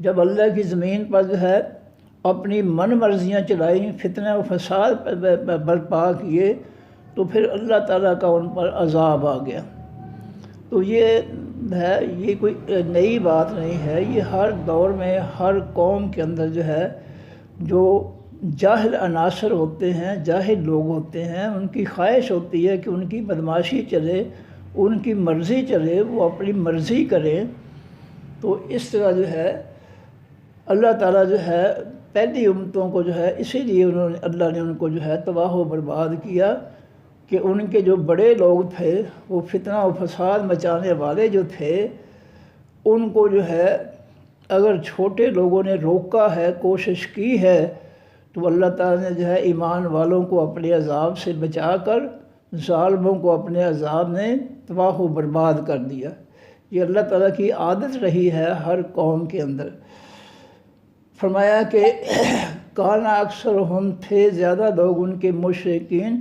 جب اللہ کی زمین پر جو ہے اپنی من مرضیاں چلائیں، فتنہ و فساد برپا کیے، تو پھر اللہ تعالیٰ کا ان پر عذاب آ گیا۔ تو یہ کوئی نئی بات نہیں ہے، یہ ہر دور میں ہر قوم کے اندر جو ہے جو جاہل عناصر ہوتے ہیں، جاہل لوگ ہوتے ہیں، ان کی خواہش ہوتی ہے کہ ان کی بدماشی چلے، ان کی مرضی چلے، وہ اپنی مرضی کریں۔ تو اس طرح جو ہے اللہ تعالیٰ جو ہے پہلی امتوں کو جو ہے اسی لیے اللہ نے ان کو جو ہے تباہ و برباد کیا کہ ان کے جو بڑے لوگ تھے، وہ فتنہ و فساد مچانے والے جو تھے، ان کو جو ہے اگر چھوٹے لوگوں نے روکا ہے، کوشش کی ہے، تو اللہ تعالیٰ نے جو ہے ایمان والوں کو اپنے عذاب سے بچا کر ظالموں کو اپنے عذاب نے تباہ و برباد کر دیا۔ یہ اللہ تعالیٰ کی عادت رہی ہے ہر قوم کے اندر۔ فرمایا کہ کانا اکثر ہم تھے زیادہ لوگ ان کے مشرکین،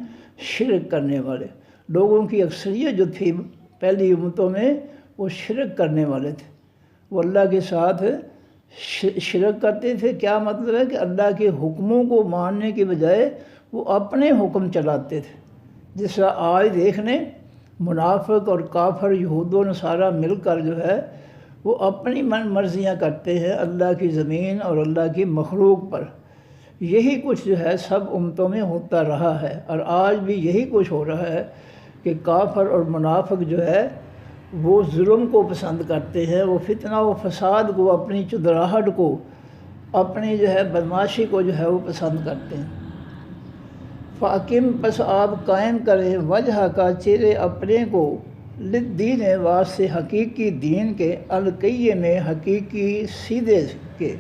شرک کرنے والے لوگوں کی اکثریت جو تھی پہلی امتوں میں، وہ شرک کرنے والے تھے، وہ اللہ کے ساتھ شرک کرتے تھے۔ کیا مطلب ہے کہ اللہ کے حکموں کو ماننے کے بجائے وہ اپنے حکم چلاتے تھے۔ جس طرح آج دیکھ لیں منافق اور کافر یہود و نصارہ مل کر جو ہے وہ اپنی من مرضیاں کرتے ہیں اللہ کی زمین اور اللہ کی مخلوق پر۔ یہی کچھ جو ہے سب امتوں میں ہوتا رہا ہے، اور آج بھی یہی کچھ ہو رہا ہے کہ کافر اور منافق جو ہے وہ ظلم کو پسند کرتے ہیں، وہ فتنہ و فساد کو، اپنی چدراہٹ کو، اپنی جو ہے بدماشی کو جو ہے وہ پسند کرتے ہیں۔ فاقم پس آپ قائم کریں وجہ کا چہرے اپنے کو، للدین واسطے حقیقی دین کے، القیم میں حقیقی سیدھے کے۔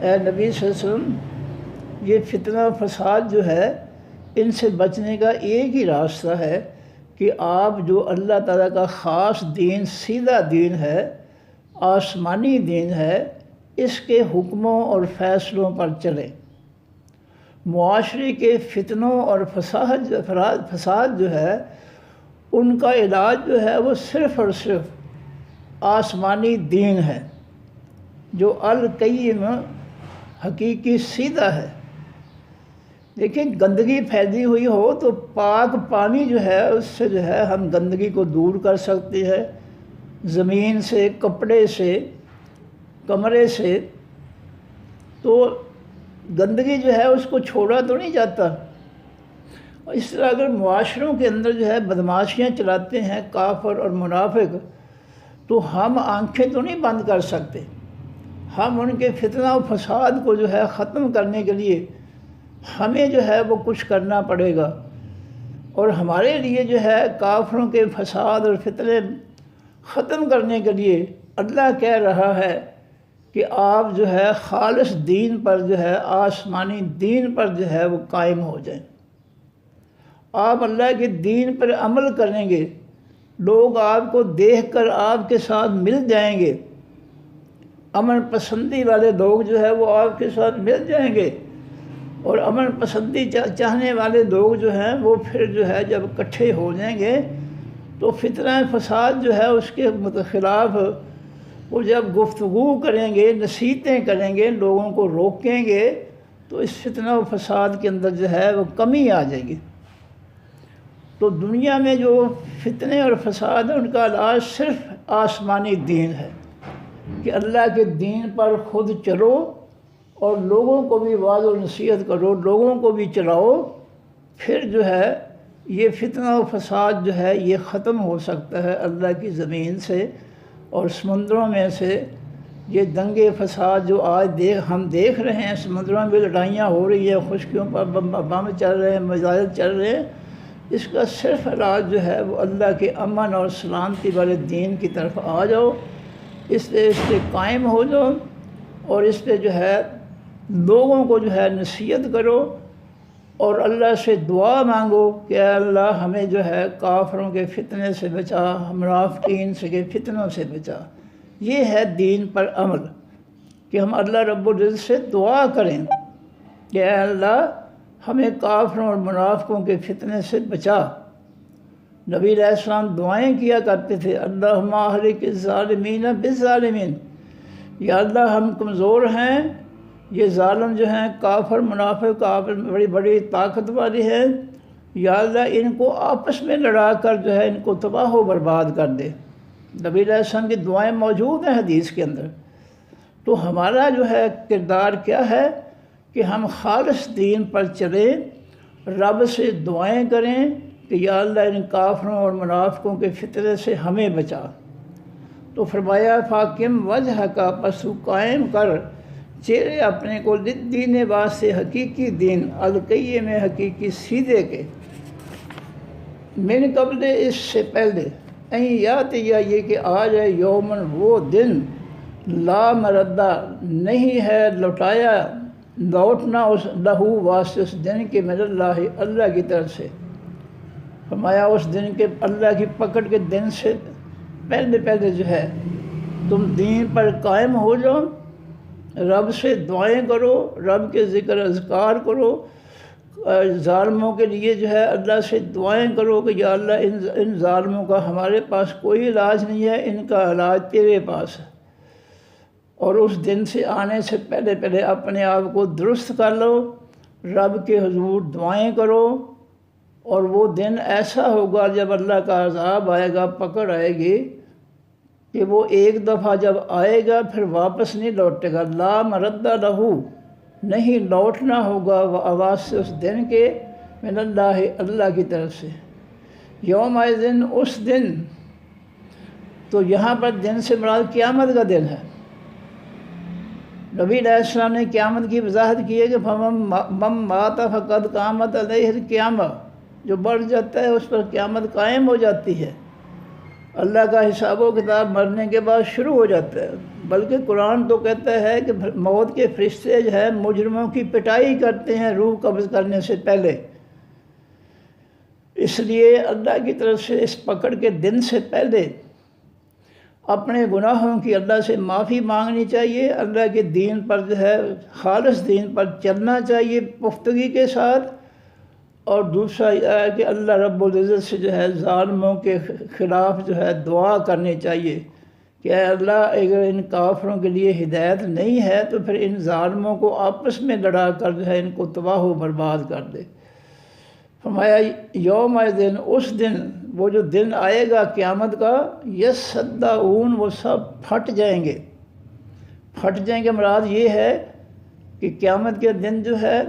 اے نبی صلی اللہ علیہ وسلم، یہ فتنہ فساد جو ہے ان سے بچنے کا ایک ہی راستہ ہے کہ آپ جو اللہ تعالیٰ کا خاص دین، سیدھا دین ہے، آسمانی دین ہے، اس کے حکموں اور فیصلوں پر چلیں۔ معاشرے کے فتنوں اور فساد جو ہے ان کا علاج جو ہے وہ صرف اور صرف آسمانی دین ہے جو القیم حقیقی سیدھا ہے۔ دیکھیں گندگی پھیلی ہوئی ہو تو پاک پانی جو ہے اس سے جو ہے ہم گندگی کو دور کر سکتے ہیں، زمین سے، کپڑے سے، کمرے سے۔ تو گندگی جو ہے اس کو چھوڑا تو نہیں جاتا۔ اس طرح اگر معاشروں کے اندر جو ہے بدماشیاں چلاتے ہیں کافر اور منافق، تو ہم آنکھیں تو نہیں بند کر سکتے۔ ہم ان کے فتنہ و فساد کو جو ہے ختم کرنے کے لیے ہمیں جو ہے وہ کچھ کرنا پڑے گا، اور ہمارے لیے جو ہے کافروں کے فساد اور فتنے ختم کرنے کے لیے اللہ کہہ رہا ہے کہ آپ جو ہے خالص دین پر جو ہے، آسمانی دین پر جو ہے وہ قائم ہو جائیں۔ آپ اللہ کے دین پر عمل کریں گے، لوگ آپ کو دیکھ کر آپ کے ساتھ مل جائیں گے، امن پسندی والے لوگ جو ہے وہ آپ کے ساتھ مل جائیں گے، اور امن پسندی چاہنے والے لوگ جو ہیں وہ پھر جو ہے جب اکٹھے ہو جائیں گے تو فتنہ فساد جو ہے اس کے خلاف وہ جب گفتگو کریں گے، نصیحتیں کریں گے، لوگوں کو روکیں گے، تو اس فتنہ و فساد کے اندر جو ہے وہ کمی آ جائے گی۔ تو دنیا میں جو فتنے اور فساد ہیں ان کا علاج صرف آسمانی دین ہے کہ اللہ کے دین پر خود چلو اور لوگوں کو بھی وعظ و نصیحت کرو، لوگوں کو بھی چلاؤ، پھر جو ہے یہ فتنہ و فساد جو ہے یہ ختم ہو سکتا ہے اللہ کی زمین سے اور سمندروں میں سے۔ یہ دنگے فساد جو آج ہم دیکھ رہے ہیں، سمندروں میں لڑائیاں ہو رہی ہیں، خشکیوں پر بم چل رہے ہیں، میزائل چل رہے ہیں، اس کا صرف علاج جو ہے وہ اللہ کے امن اور سلامتی والے دین کی طرف آ جاؤ، اس پہ قائم ہو جاؤ، اور اس پہ جو ہے لوگوں کو جو ہے نصیحت کرو، اور اللہ سے دعا مانگو کہ اے اللہ ہمیں جو ہے کافروں کے فتنے سے بچا، منافقین کے فتنوں سے بچا۔ یہ ہے دین پر عمل کہ ہم اللہ رب العزت سے دعا کریں کہ اے اللہ ہمیں کافروں اور منافقوں کے فتنے سے بچا۔ نبی علیہ السلام دعائیں کیا کرتے تھے، اللہم اہلک الظالمین بالظالمین، یا اللہ ہم کمزور ہیں، یہ ظالم جو ہیں کافر منافق آپس میں بڑی بڑی طاقت والے ہیں، یا اللہ ان کو آپس میں لڑا کر جو ہے ان کو تباہ و برباد کر دے۔ نبی علیہ السلام کی دعائیں موجود ہیں حدیث کے اندر۔ تو ہمارا جو ہے کردار کیا ہے کہ ہم خالص دین پر چلیں، رب سے دعائیں کریں کہ یا اللہ ان کافروں اور منافقوں کے فتنے سے ہمیں بچا۔ تو فرمایا فاقم وجہ کا، پس قائم کر چہرے اپنے کو دین واسطے حقیقی دین، القیم میں حقیقی سیدھے کے، من قبل اس سے پہلے، یات یا یہ کہ آ جائے یومن وہ دن، لا مردہ نہیں ہے لوٹایا لوٹنا اس لہو واسطے اس دن کے، من اللہ اللہ کی طرف سے۔ فرمایا اس دن کے اللہ کی پکڑ کے دن سے پہلے جو ہے تم دین پر قائم ہو جاؤ، رب سے دعائیں کرو، رب کے ذکر اذکار کرو، ظالموں کے لیے جو ہے اللہ سے دعائیں کرو کہ یا اللہ ان ظالموں کا ہمارے پاس کوئی علاج نہیں ہے، ان کا علاج تیرے پاس ہے۔ اور اس دن سے آنے سے پہلے اپنے آپ کو درست کر لو، رب کے حضور دعائیں کرو، اور وہ دن ایسا ہوگا جب اللہ کا عذاب آئے گا، پکڑ آئے گی، کہ وہ ایک دفعہ جب آئے گا پھر واپس نہیں لوٹے گا، لا مردہ لہو نہیں لوٹنا ہوگا، وہ آواز سے اس دن کے، من اللہ اللہ کی طرف سے۔ یوم دن اس دن، تو یہاں پر دن سے مراد قیامت کا دن ہے۔ نبی علیہ السلام نے قیامت کی وضاحت کی ہے کہ مَن مَاتَ فَقَدْ قَامَتْ عَلَيْهِ الْقِیامَہ، جو مر جاتا ہے اس پر قیامت قائم ہو جاتی ہے۔ اللہ کا حساب و کتاب مرنے کے بعد شروع ہو جاتا ہے، بلکہ قرآن تو کہتا ہے کہ موت کے فرشتے جو ہے مجرموں کی پٹائی کرتے ہیں روح قبض کرنے سے پہلے۔ اس لیے اللہ کی طرف سے اس پکڑ کے دن سے پہلے اپنے گناہوں کی اللہ سے معافی مانگنی چاہیے، اللہ کے دین پر جو ہے خالص دین پر چلنا چاہیے پختگی کے ساتھ، اور دوسرا یہ ہے کہ اللہ رب العزت سے جو ہے ظالموں کے خلاف جو ہے دعا کرنی چاہیے کہ اے اللہ اگر ان کافروں کے لیے ہدایت نہیں ہے تو پھر ان ظالموں کو آپس میں لڑا کر جو ہے ان کو تباہ و برباد کر دے۔ فرمایا یوم دن اس دن، وہ جو دن آئے گا قیامت کا، یصدعون وہ سب پھٹ جائیں گے۔ پھٹ جائیں گے مراد یہ ہے کہ قیامت کے دن جو ہے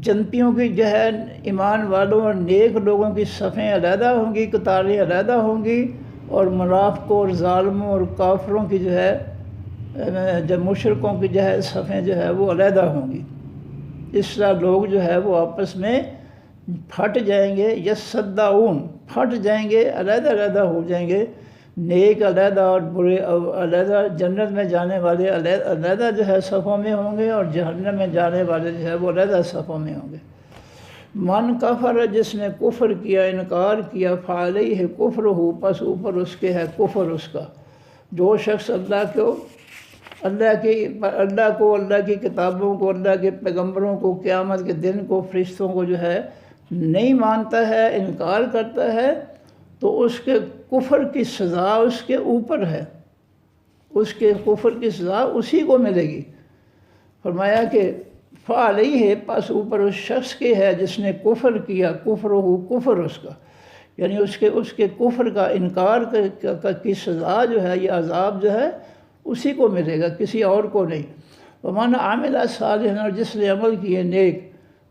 جنتیوں کی جو ہے ایمان والوں اور نیک لوگوں کی صفیں علیحدہ ہوں گی، قطاریں علیحدہ ہوں گی، اور منافقوں اور ظالموں اور کافروں کی جو ہے جب مشرکوں کی جو ہے صفیں جو ہے وہ علیحدہ ہوں گی۔ اس طرح لوگ جو ہے وہ آپس میں پھٹ جائیں گے، یصدعون پھٹ جائیں گے، علیحدہ علیحدہ ہو جائیں گے، نیک علیحدہ اور برے علیحدہ، جنت میں جانے والے علیحدہ جو ہے صفوں میں ہوں گے، اور جہنم میں جانے والے جو ہے وہ علیحدہ صفوں میں ہوں گے۔ من کفر، جس نے کفر کیا، انکار کیا، فعلیہ کفرہ، پس اوپر اس کے ہے کفر اس کا۔ جو شخص اللہ کو، اللہ کی کتابوں کو، اللہ کے پیغمبروں کو، قیامت کے دن کو، فرشتوں کو جو ہے نہیں مانتا ہے، انکار کرتا ہے، تو اس کے کفر کی سزا اس کے اوپر ہے، اس کے کفر کی سزا اسی کو ملے گی۔ فرمایا کہ فعلیہ، پس اوپر اس شخص کے ہے جس نے کفر کیا، کفر اس کا، یعنی اس کے کفر کا انکار کی سزا جو ہے، یہ عذاب جو ہے اسی کو ملے گا، کسی اور کو نہیں۔ ومن عمل صالحا، اور جس نے عمل کیے نیک،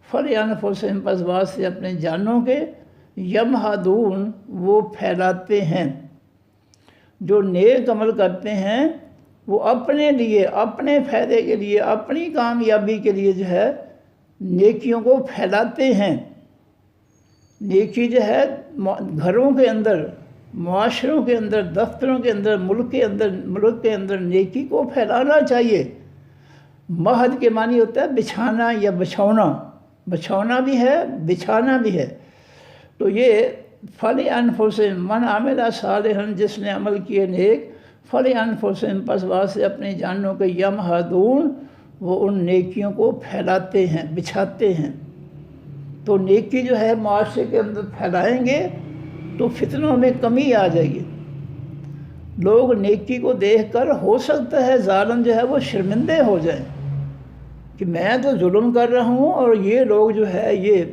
فلانفسہم، پس واسطے اپنے جانوں کے، یمہدون وہ پھیلاتے ہیں۔ جو نیک عمل کرتے ہیں وہ اپنے لیے، اپنے فائدے کے لیے، اپنی کامیابی کے لیے جو ہے نیکیوں کو پھیلاتے ہیں۔ نیکی جو ہے گھروں کے اندر، معاشروں کے اندر، دفتروں کے اندر، ملک کے اندر نیکی کو پھیلانا چاہیے۔ مہد کے معنی ہوتا ہے بچھانا یا بچھونا، بچھونا بھی ہے، بچھانا بھی ہے۔ تو یہ فلانفسہم، من عمل صالحا، جس نے عمل کیے نیک، فلانفسہم، پس واسطے اپنی جانوں کے، یمہدون وہ ان نیکیوں کو پھیلاتے ہیں، بچھاتے ہیں۔ تو نیکی جو ہے معاشرے کے اندر پھیلائیں گے تو فتنوں میں کمی آ جائے گی، لوگ نیکی کو دیکھ کر ہو سکتا ہے ظالم جو ہے وہ شرمندے ہو جائیں کہ میں تو ظلم کر رہا ہوں اور یہ لوگ جو ہے یہ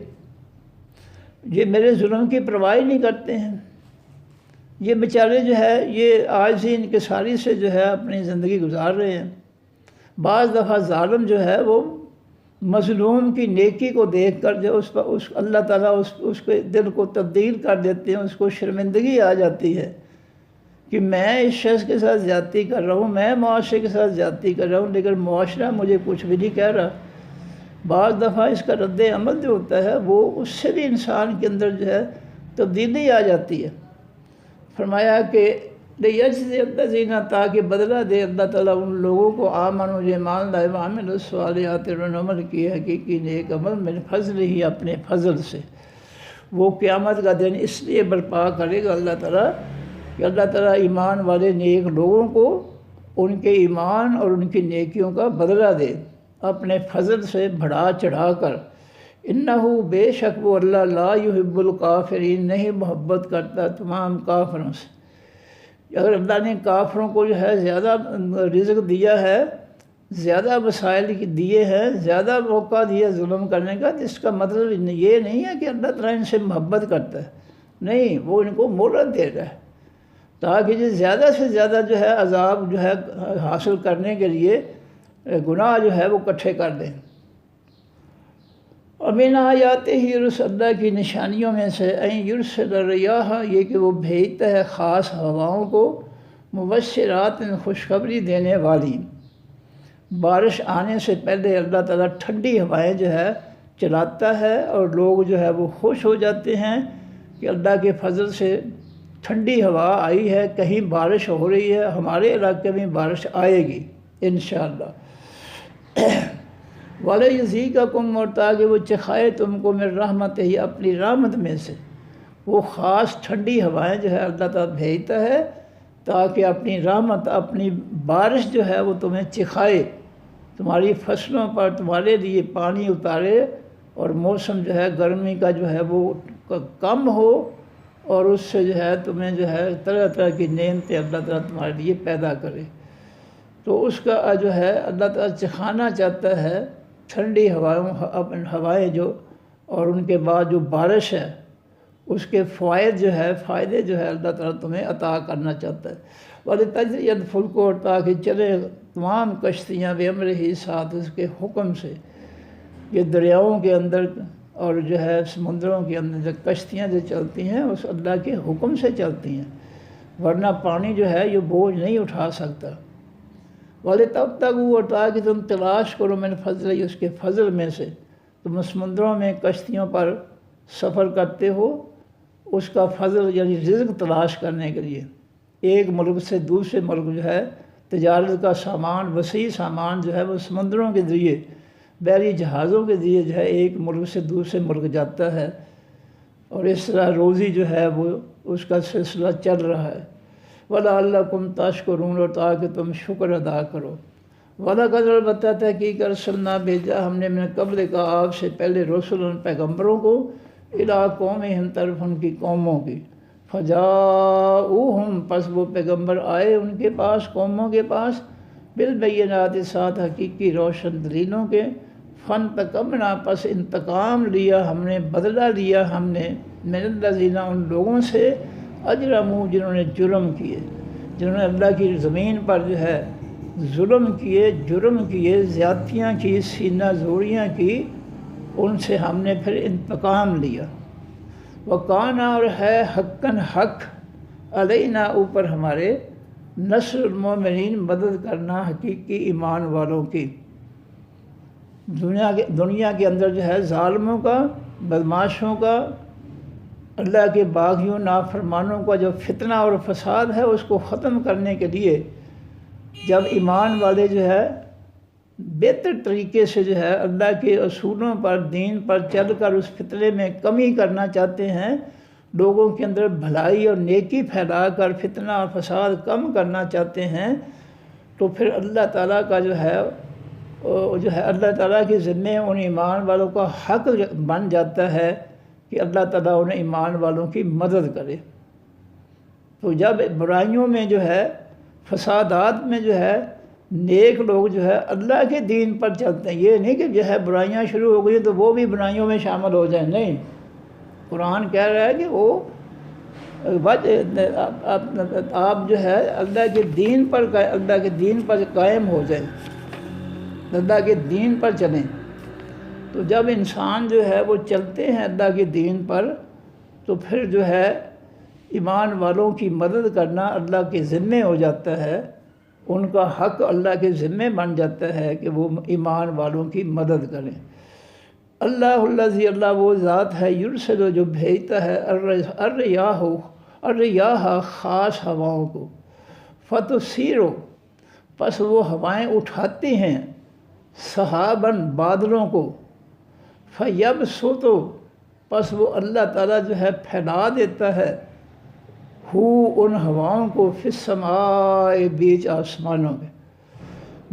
میرے ظلم کی پرواہ نہیں کرتے ہیں، یہ بیچارے جو ہے یہ عاجزی انکساری سے جو ہے اپنی زندگی گزار رہے ہیں۔ بعض دفعہ ظالم جو ہے وہ مظلوم کی نیکی کو دیکھ کر جو اس اللہ تعالیٰ اس کے دل کو تبدیل کر دیتے ہیں، اس کو شرمندگی آ جاتی ہے کہ میں اس شخص کے ساتھ زیادتی کر رہا ہوں، میں معاشرے کے ساتھ زیادتی کر رہا ہوں، لیکن معاشرہ مجھے کچھ بھی نہیں کہہ رہا۔ بعض دفعہ اس کا رد عمل جو ہوتا ہے وہ اس سے بھی انسان کے اندر جو ہے تبدیلی آ جاتی ہے۔ فرمایا کہ لیجزی الذین، تاکہ بدلہ دے اللہ تعالیٰ ان لوگوں کو آمنوا جو ایمان لائے وعملوا الصالحات، انہوں نے عمل کیے حقیقی نیک عمل، من فضل ہی، اپنے فضل سے۔ وہ قیامت کا دن اس لیے برپا کرے گا اللہ تعالیٰ کہ اللہ تعالیٰ ایمان والے نیک لوگوں کو ان کے ایمان اور ان کی نیکیوں کا بدلہ دے اپنے فضل سے بڑھا چڑھا کر۔ انہو، بے شک وہ اللہ، لا یحب الکافرین، نہیں محبت کرتا تمام کافروں سے۔ اگر اللہ نے کافروں کو جو ہے زیادہ رزق دیا ہے، زیادہ وسائل دیے ہیں، زیادہ موقع دیا ظلم کرنے کا، تو اس کا مطلب یہ نہیں ہے کہ اللہ تعالیٰ ان سے محبت کرتا ہے، نہیں، وہ ان کو مہلت دے رہا ہے تاکہ یہ زیادہ سے زیادہ جو ہے عذاب جو ہے حاصل کرنے کے لیے گناہ جو ہے وہ اکٹھے کر دیں۔ ومن آیاتہ، اللہ کی نشانیوں میں سے، این یرسل الریاح، یہ کہ وہ بھیجتا ہے خاص ہواؤں کو، مبشرات، خوشخبری دینے والی۔ بارش آنے سے پہلے اللہ تعالیٰ ٹھنڈی ہوائیں جو ہے چلاتا ہے اور لوگ جو ہے وہ خوش ہو جاتے ہیں کہ اللہ کے فضل سے ٹھنڈی ہوا آئی ہے، کہیں بارش ہو رہی ہے، ہمارے علاقے میں بارش آئے گی انشاءاللہ۔ وَلَيُذِيقَكُمْ، اور تاکہ وہ چکھائے تم کو، من رحمتہ ہی، اپنی رحمت میں سے۔ وہ خاص ٹھنڈی ہوائیں جو ہے اللہ تعالیٰ بھیجتا ہے تاکہ اپنی رحمت، اپنی بارش جو ہے وہ تمہیں چکھائے، تمہاری فصلوں پر تمہارے لیے پانی اتارے، اور موسم جو ہے گرمی کا جو ہے وہ کم ہو، اور اس سے جو ہے تمہیں جو ہے طرح طرح کی نعمتیں اللہ تعالیٰ تمہارے لیے پیدا کرے۔ تو اس کا جو ہے اللہ تعالیٰ چکھانا چاہتا ہے ٹھنڈی ہوائیں جو، اور ان کے بعد جو بارش ہے اس کے فائدے جو ہے اللہ تعالیٰ تمہیں عطا کرنا چاہتا ہے۔ وَلِتَجْرِیَ الْفُلْکُ، اور تاکہ چلے تمام کشتیاں، بِأَمْرِهِ، ساتھ اس کے حکم سے۔ یہ دریاؤں کے اندر اور جو ہے سمندروں کے اندر جو کشتیاں جو چلتی ہیں اس اللہ کے حکم سے چلتی ہیں، ورنہ پانی جو ہے یہ بوجھ نہیں اٹھا سکتا۔ وَلِتَبْتَغُوا، اور تاکہ تم تلاش کرو، من فضل، اس کے فضل میں سے۔ تم سمندروں میں کشتیوں پر سفر کرتے ہو، اس کا فضل یعنی رزق تلاش کرنے کے لیے۔ ایک ملک سے دوسرے ملک جو ہے تجارت کا سامان، وسیع سامان جو ہے وہ سمندروں کے ذریعے، بحری جہازوں کے ذریعے جو ہے ایک ملک سے دوسرے ملک جاتا ہے، اور اس طرح روزی جو ہے وہ اس کا سلسلہ چل رہا ہے۔ وَلَعَلَّكُمْ تَشْكُرُونَ، اور تاکہ تم شکر ادا کرو۔ وَلَقَدْ، البتہ تحقیق، ارسلنا، بھیجا ہم نے، من قبل کا، آپ سے پہلے، رسول، پیغمبروں کو، الی قومہم، طرف ان کی قوموں کی۔ فجاؤہم، پس وہ پیغمبر آئے ان کے پاس، قوموں کے پاس، بالبینات، ساتھ حقیقی روشن دلیلوں کے۔ فانتقمنا، پس انتقام لیا ہم نے، بدلہ لیا ہم نے، من الذین، ان لوگوں سے، اجرموا، جنہوں نے جرم کیے، جنہوں نے اللہ کی زمین پر جو ہے ظلم کیے، جرم کیے، زیادتیاں کی، سینہ زوریاں کی، ان سے ہم نے پھر انتقام لیا۔ وَقَانَ، اور ہے، حقاً حق، علینا، اوپر ہمارے، نصر المؤمنین، مدد کرنا حقیقی ایمان والوں کی۔ دنیا کے اندر جو ہے ظالموں کا، بدماشوں کا، اللہ کے باغیوں، نافرمانوں کا جو فتنہ اور فساد ہے اس کو ختم کرنے کے لیے، جب ایمان والے جو ہے بہتر طریقے سے جو ہے اللہ کے اصولوں پر، دین پر چل کر اس فتنے میں کمی کرنا چاہتے ہیں، لوگوں کے اندر بھلائی اور نیکی پھیلا کر فتنہ اور فساد کم کرنا چاہتے ہیں، تو پھر اللہ تعالیٰ کا جو ہے اللہ تعالیٰ کے ذمے ان ایمان والوں کا حق بن جاتا ہے کہ اللہ تعالیٰ انہیں ایمان والوں کی مدد کرے۔ تو جب برائیوں میں جو ہے، فسادات میں جو ہے نیک لوگ جو ہے اللہ کے دین پر چلتے ہیں، یہ نہیں کہ جو ہے برائیاں شروع ہو گئی تو وہ بھی برائیوں میں شامل ہو جائیں، نہیں، قرآن کہہ رہا ہے کہ وہ آپ جو ہے اللہ کے دین پر قائم ہو جائیں، اللہ کے دین پر چلیں۔ تو جب انسان جو ہے وہ چلتے ہیں اللہ کے دین پر، تو پھر جو ہے ایمان والوں کی مدد کرنا اللہ کے ذمے ہو جاتا ہے، ان کا حق اللہ کے ذمے بن جاتا ہے کہ وہ ایمان والوں کی مدد کریں۔ اللہ وہ ذات ہے، یرسل جو بھیجتا ہے الریاح خاص ہواؤں کو، فتثیرو پس وہ ہوائیں اٹھاتی ہیں، سحاباً بادلوں کو، فیبسطو پس وہ اللہ تعالیٰ جو ہے پھیلا دیتا ہے، ان ہواؤں کو، فی السماء بیچ آسمانوں کے۔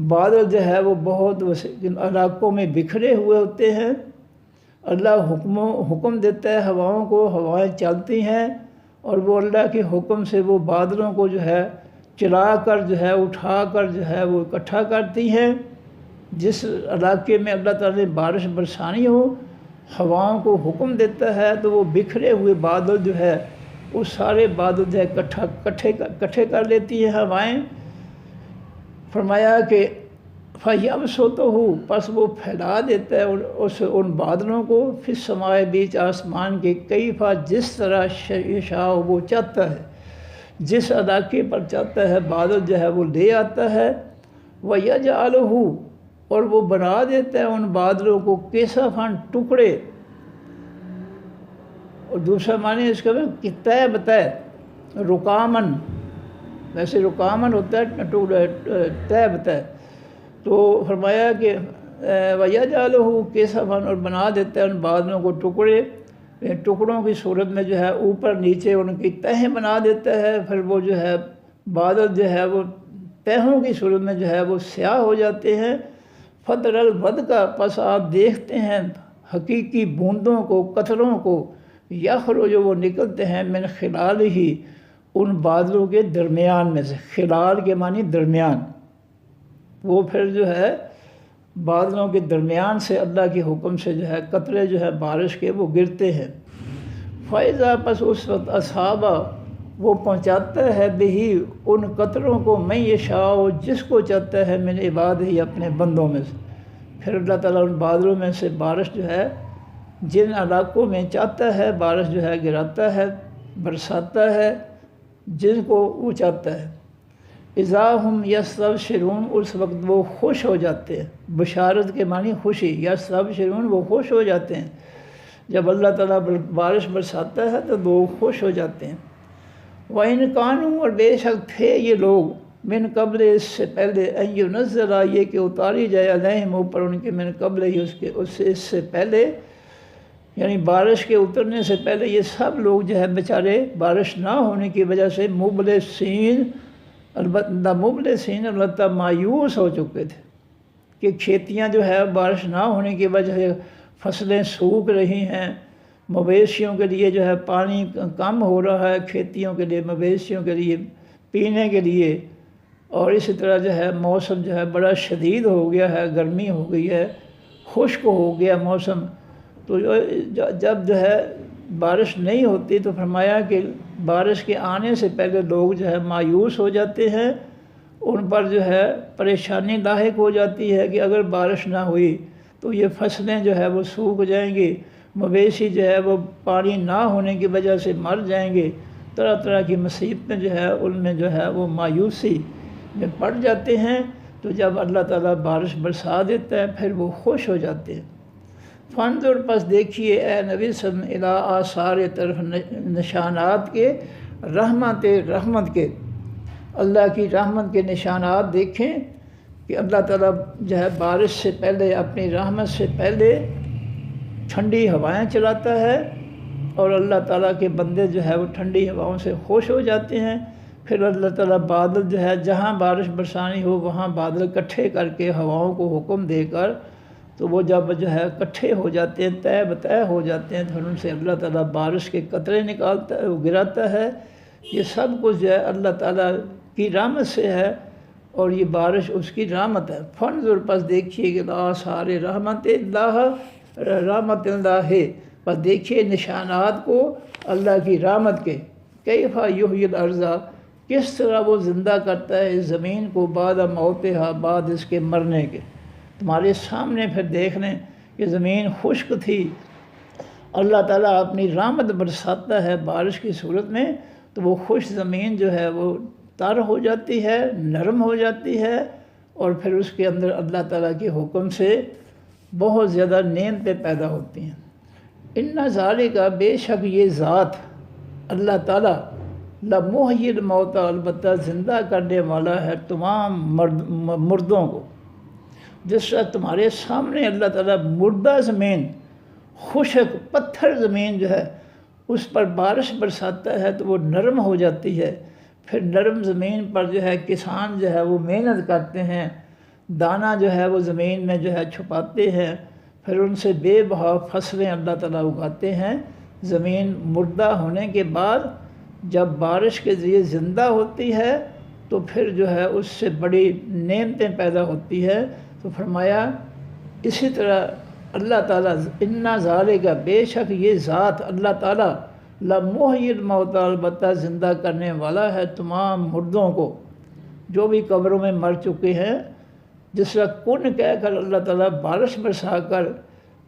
بادل جو ہے وہ بہت علاقوں میں بکھرے ہوئے ہوتے ہیں، اللہ حکم دیتا ہے ہواؤں کو، ہوائیں چلتی ہیں اور وہ اللہ کے حکم سے وہ بادلوں کو جو ہے چلا کر جو ہے اٹھا کر جو ہے وہ اکٹھا کرتی ہیں۔ جس علاقے میں اللہ تعالیٰ نے بارش برسانی ہو، ہواؤں کو حکم دیتا ہے تو وہ بکھرے ہوئے بادل جو ہے وہ سارے بادل جو ہے اکٹھے کر لیتی ہیں ہوائیں۔ فرمایا کہ فَيَبْسُطُهُ پس وہ پھیلا دیتا ہے ان بادلوں کو، فی السماء بیچ آسمان کے، کیفا جس طرح یشاء وہ چاہتا ہے، جس علاقے پر چاہتا ہے بادل جو ہے وہ لے آتا ہے، وَيَجْعَلُهُ اور وہ بنا دیتا ہے ان بادلوں کو، کِسَفًا ٹکڑے، اور دوسرا معنی اس کا کہ طے بتائے، رکامن، ویسے رکامن ہوتا ہے طے بتائے، تو فرمایا کہ وَيَجْعَلُهُ كِسَفًا اور بنا دیتا ہے ان بادلوں کو ٹکڑوں کی صورت میں جو ہے اوپر نیچے ان کی تہیں بنا دیتا ہے، پھر وہ جو ہے بادل جو ہے وہ تہوں کی صورت میں جو ہے وہ سیاہ ہو جاتے ہیں۔ فَتَرَ الْوَدْقَ پس آپ دیکھتے ہیں حقیقی بوندوں کو، قطروں کو، یخرج وہ نکلتے ہیں من خلالہ ان بادلوں کے درمیان میں سے، خلال کے معنی درمیان، وہ پھر جو ہے بادلوں کے درمیان سے اللہ کے حکم سے جو ہے قطرے جو ہے بارش کے وہ گرتے ہیں۔ فَإِذَا پس اس وقت اصحابہ وہ پہنچاتا ہے بہی ان قطروں کو، میں یشاء جس کو چاہتا ہے من عبادہ اپنے بندوں میں سے، پھر اللہ تعالیٰ ان بادلوں میں سے بارش جو ہے جن علاقوں میں چاہتا ہے بارش جو ہے گراتا ہے، برساتا ہے جن کو وہ چاہتا ہے۔ اذا ہم یستبشرون اس وقت وہ خوش ہو جاتے ہیں، بشارت کے معنی خوشی، یستبشرون وہ خوش ہو جاتے ہیں، جب اللہ تعالیٰ بارش برساتا ہے تو لوگ خوش ہو جاتے ہیں۔ وَإِنْ كَانُوا اور بے شک تھے یہ لوگ، من قبل اس سے پہلے، ان ينزل یہ کہ اتاری جائے علیہم اوپر ان کے، من قبل ہی اس سے پہلے، یعنی بارش کے اترنے سے پہلے یہ سب لوگ جو ہے بیچارے بارش نہ ہونے کی وجہ سے مبلسین، البتہ مایوس ہو چکے تھے کہ کھیتیاں جو ہے بارش نہ ہونے کی وجہ سے فصلیں سوکھ رہی ہیں، مویشیوں کے لیے جو ہے پانی کم ہو رہا ہے، کھیتیوں کے لیے، مویشیوں کے لیے، پینے کے لیے، اور اسی طرح جو ہے موسم جو ہے بڑا شدید ہو گیا ہے، گرمی ہو گئی ہے، خشک ہو گیا موسم، تو جب جو ہے بارش نہیں ہوتی تو فرمایا کہ بارش کے آنے سے پہلے لوگ جو ہے مایوس ہو جاتے ہیں، ان پر جو ہے پریشانی لاحق ہو جاتی ہے کہ اگر بارش نہ ہوئی تو یہ فصلیں جو ہے وہ سوکھ جائیں گی، مویشی جو ہے وہ پانی نہ ہونے کی وجہ سے مر جائیں گے، طرح طرح کی مصیبتیں جو ہے ان میں جو ہے وہ مایوسی میں پڑ جاتے ہیں۔ تو جب اللہ تعالیٰ بارش برسا دیتا ہے پھر وہ خوش ہو جاتے ہیں۔ فانظر پس دیکھیے اے نبی صلی اللہ علیہ وسلم، الی آثار طرف نشانات کے، رحمت کے، اللہ کی رحمت کے نشانات دیکھیں کہ اللہ تعالیٰ جو ہے بارش سے پہلے اپنی رحمت سے پہلے ٹھنڈی ہوائیں چلاتا ہے، اور اللہ تعالیٰ کے بندے جو ہے وہ ٹھنڈی ہواؤں سے خوش ہو جاتے ہیں۔ پھر اللہ تعالیٰ بادل جو ہے جہاں بارش برسانی ہو وہاں بادل اکٹھے کر کے ہواؤں کو حکم دے کر، تو وہ جب جو ہے اکٹھے ہو جاتے ہیں، طے بطے ہو جاتے ہیں، تو ان سے اللہ تعالیٰ بارش کے قطرے نکالتا ہے، وہ گراتا ہے، یہ سب کچھ جو ہے اللہ تعالیٰ کی رحمت سے ہے، اور یہ بارش اس کی رحمت ہے۔ فنظر پس دیکھیے کہ آثار رحمت اللہ ہے، پس دیکھیے نشانات کو اللہ کی رحمت کے۔ کیف یحیی الارض، کس طرح وہ زندہ کرتا ہے اس زمین کو، بعد موتہا، بعد اس کے مرنے کے۔ تمہارے سامنے پھر دیکھ لیں کہ زمین خشک تھی، اللہ تعالیٰ اپنی رحمت برساتا ہے بارش کی صورت میں، تو وہ خشک زمین جو ہے وہ تر ہو جاتی ہے، نرم ہو جاتی ہے، اور پھر اس کے اندر اللہ تعالیٰ کے حکم سے بہت زیادہ نعمتیں پیدا ہوتی ہیں۔ ان ذالک، بے شک یہ ذات اللہ تعالیٰ، لمحیی الموتى، البتہ زندہ کرنے والا ہے تمام مردوں کو۔ جس طرح تمہارے سامنے اللہ تعالیٰ مردہ زمین، خشک پتھر زمین جو ہے اس پر بارش برساتا ہے تو وہ نرم ہو جاتی ہے، پھر نرم زمین پر جو ہے کسان جو ہے وہ محنت کرتے ہیں، دانہ جو ہے وہ زمین میں جو ہے چھپاتے ہیں، پھر ان سے بے بہا فصلیں اللہ تعالیٰ اگاتے ہیں۔ زمین مردہ ہونے کے بعد جب بارش کے ذریعے زندہ ہوتی ہے تو پھر جو ہے اس سے بڑی نعمتیں پیدا ہوتی ہے۔ تو فرمایا اسی طرح اللہ تعالیٰ، ان ذالک، بے شک یہ ذات اللہ تعالیٰ، لمحیی الموتى، البتہ زندہ کرنے والا ہے تمام مردوں کو جو بھی قبروں میں مر چکے ہیں۔ جس طرح کن کہہ کر اللہ تعالیٰ بارش برسا کر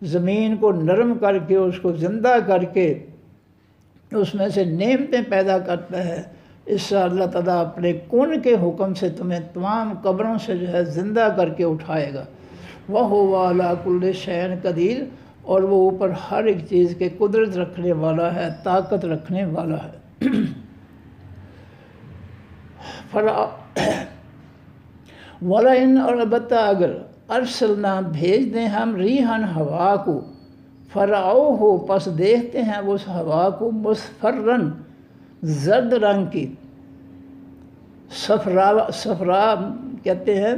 زمین کو نرم کر کے اس کو زندہ کر کے اس میں سے نعمتیں پیدا کرتا ہے، اس سے اللہ تعالیٰ اپنے کن کے حکم سے تمہیں تمام قبروں سے جو ہے زندہ کر کے اٹھائے گا۔ وَهُوَ عَلَىٰ كُلِّ شَيْءٍ قَدِيرٌ، اور وہ اوپر ہر ایک چیز کے قدرت رکھنے والا ہے، طاقت رکھنے والا ہے۔ وَلَئِنْ، اور البتہ اگر، ارسلنا، بھیج دیں ہم، ریحًا، ہوا کو، فرعوہ، پس دیکھتے ہیں وہ اس ہوا کو، مصفراً، زرد رنگ کی، صفرا کہتے ہیں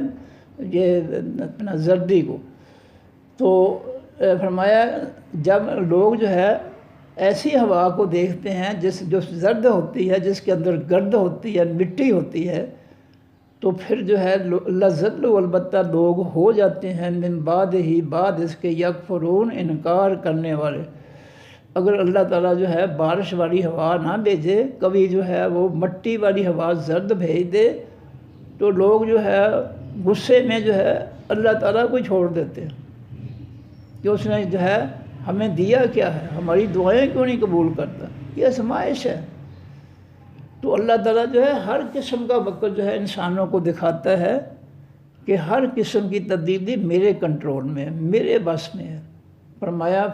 یہ اپنا زردی کو۔ تو فرمایا جب لوگ جو ہے ایسی ہوا کو دیکھتے ہیں جو زرد ہوتی ہے، جس کے اندر گرد ہوتی ہے، مٹی ہوتی ہے، تو پھر جو ہے لذت، البتہ لوگ ہو جاتے ہیں، من بعد ہی، بعد اس کے، یکفرون، انکار کرنے والے۔ اگر اللہ تعالیٰ جو ہے بارش والی ہوا نہ بھیجے، کبھی جو ہے وہ مٹی والی ہوا زرد بھیج دے، تو لوگ جو ہے غصے میں جو ہے اللہ تعالیٰ کو چھوڑ دیتے ہیں کہ اس نے جو ہے ہمیں دیا کیا ہے، ہماری دعائیں کیوں نہیں قبول کرتا۔ یہ آزمائش ہے۔ تو اللہ تعالیٰ جو ہے ہر قسم کا وقت جو ہے انسانوں کو دکھاتا ہے کہ ہر قسم کی تبدیلی میرے کنٹرول میں ہے، میرے بس میں ہے۔ فرمایا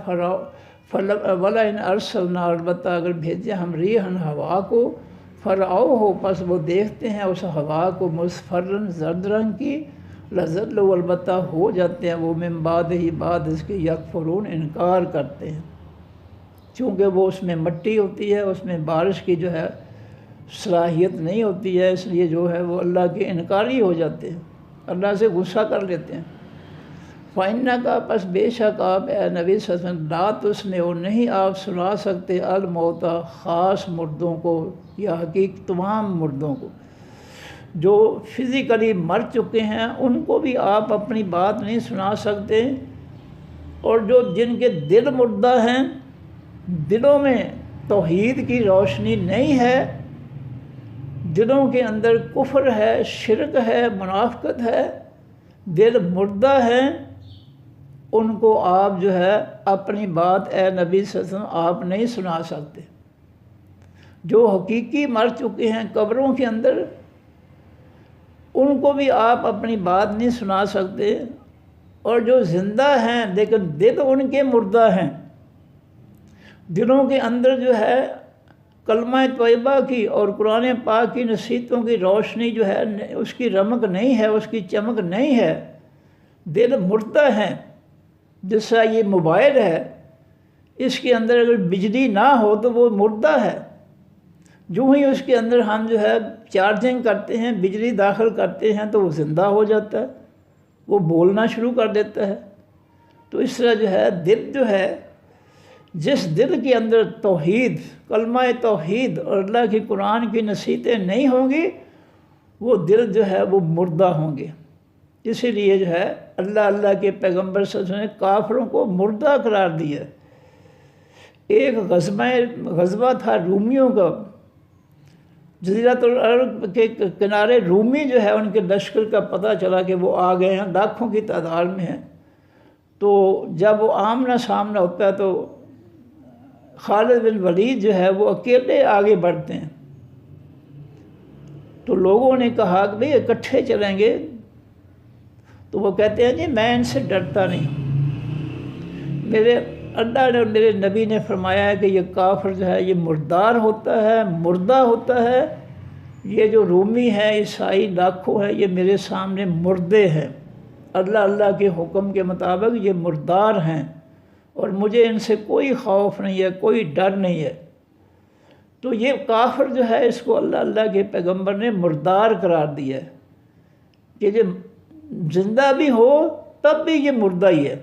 وَلَئِنْ أَرْسَلْنَا، البتہ اگر بھیجیں ہم، ریحًا، ہوا کو، فرعوہ، پس وہ دیکھتے ہیں اس ہوا کو، مصفراً، زرد رنگ کی، لذلوا، البتہ ہو جاتے ہیں وہ، من بعد ہی، بعد اس کے، یکفرون، انکار کرتے ہیں۔ چونکہ وہ اس میں مٹی ہوتی ہے، اس میں بارش کی جو ہے صلاحیت نہیں ہوتی ہے، اس لیے جو ہے وہ اللہ کے انکاری ہو جاتے ہیں، اللہ سے غصہ کر لیتے ہیں۔ فَإِنَّكَ، پس بے شک آپ اے نبی صلی اللہ علیہ وسلم، لا تسمع، نہیں آپ سنا سکتے، الموتى، خاص مردوں کو یا حقیقت تمام مردوں کو، جو فزیکلی مر چکے ہیں ان کو بھی آپ اپنی بات نہیں سنا سکتے، اور جو جن کے دل مردہ ہیں، دلوں میں توحید کی روشنی نہیں ہے، دلوں کے اندر کفر ہے، شرک ہے، منافقت ہے، دل مردہ ہیں، ان کو آپ جو ہے اپنی بات اے نبی صلی اللہ علیہ وسلم آپ نہیں سنا سکتے۔ جو حقیقی مر چکے ہیں قبروں کے اندر، ان کو بھی آپ اپنی بات نہیں سنا سکتے، اور جو زندہ ہیں لیکن دل ان کے مردہ ہیں، دلوں کے اندر جو ہے کلمہ طیبہ کی اور قرآن پاک کی نصیحتوں کی روشنی جو ہے اس کی رمق نہیں ہے، اس کی چمک نہیں ہے، دل مردہ ہیں۔ جس طرح یہ موبائل ہے، اس کے اندر اگر بجلی نہ ہو تو وہ مردہ ہے، جو ہی اس کے اندر ہم جو ہے چارجنگ کرتے ہیں، بجلی داخل کرتے ہیں تو وہ زندہ ہو جاتا ہے، وہ بولنا شروع کر دیتا ہے۔ تو اس طرح جو ہے دل جو ہے جس دل کے اندر توحید، کلمہ توحید اور اللہ کی قرآن کی نصیحتیں نہیں ہوں گی، وہ دل جو ہے وہ مردہ ہوں گے۔ اسی لیے جو ہے اللہ کے پیغمبر صلی اللہ علیہ وسلم نے کافروں کو مردہ قرار دیا۔ ایک غزوہ تھا رومیوں کا، جزیرۃ العرب کے کنارے رومی جو ہے ان کے لشکر کا پتہ چلا کہ وہ آ گئے ہیں، لاکھوں کی تعداد میں ہیں۔ تو جب وہ آمنا سامنا ہوتا ہے تو خالد بن ولید جو ہے وہ اکیلے آگے بڑھتے ہیں۔ تو لوگوں نے کہا کہ بھئی اکٹھے چلیں گے، تو وہ کہتے ہیں جی میں ان سے ڈرتا نہیں، میرے اللہ نے اور میرے نبی نے فرمایا ہے کہ یہ کافر جو ہے یہ مردار ہوتا ہے، مردہ ہوتا ہے، یہ جو رومی ہے عیسائی لاکھوں ہے، یہ میرے سامنے مردے ہیں، اللہ کے حکم کے مطابق یہ مردار ہیں، اور مجھے ان سے کوئی خوف نہیں ہے، کوئی ڈر نہیں ہے۔ تو یہ کافر جو ہے اس کو اللہ کے پیغمبر نے مردار قرار دیا ہے کہ یہ زندہ بھی ہو تب بھی یہ مردہ ہی ہے۔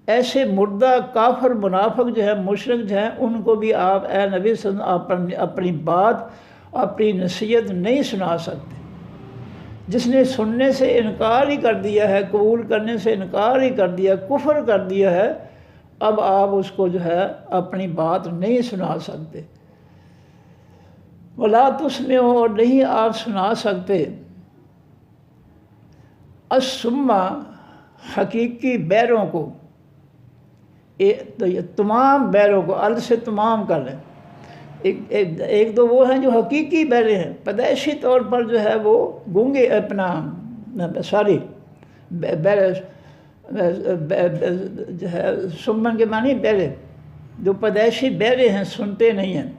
ایسے مردہ کافر منافق جو ہے، مشرک جو ہیں، ان کو بھی آپ اے نبی صلی اللہ علیہ وسلم اپنی بات، اپنی نصیحت نہیں سنا سکتے۔ جس نے سننے سے انکار ہی کر دیا ہے، قبول کرنے سے انکار ہی کر دیا، کفر کر دیا ہے، اب آپ اس کو جو ہے اپنی بات نہیں سنا سکتے۔ وَلَا تُسْمِعُوا، اور نہیں آپ سنا سکتے، الصُّمَّ، حقیقی بیروں کو، تو یہ تمام بیروں کو ال سے تمام کر لیں۔ ایک تو وہ ہیں جو حقیقی بیرے ہیں، پیدائشی طور پر جو ہے وہ گونگے، اپنا سوری جو ہے سمن کے معنی بیرے، جو پیدائشی بیرے ہیں، سنتے نہیں ہیں،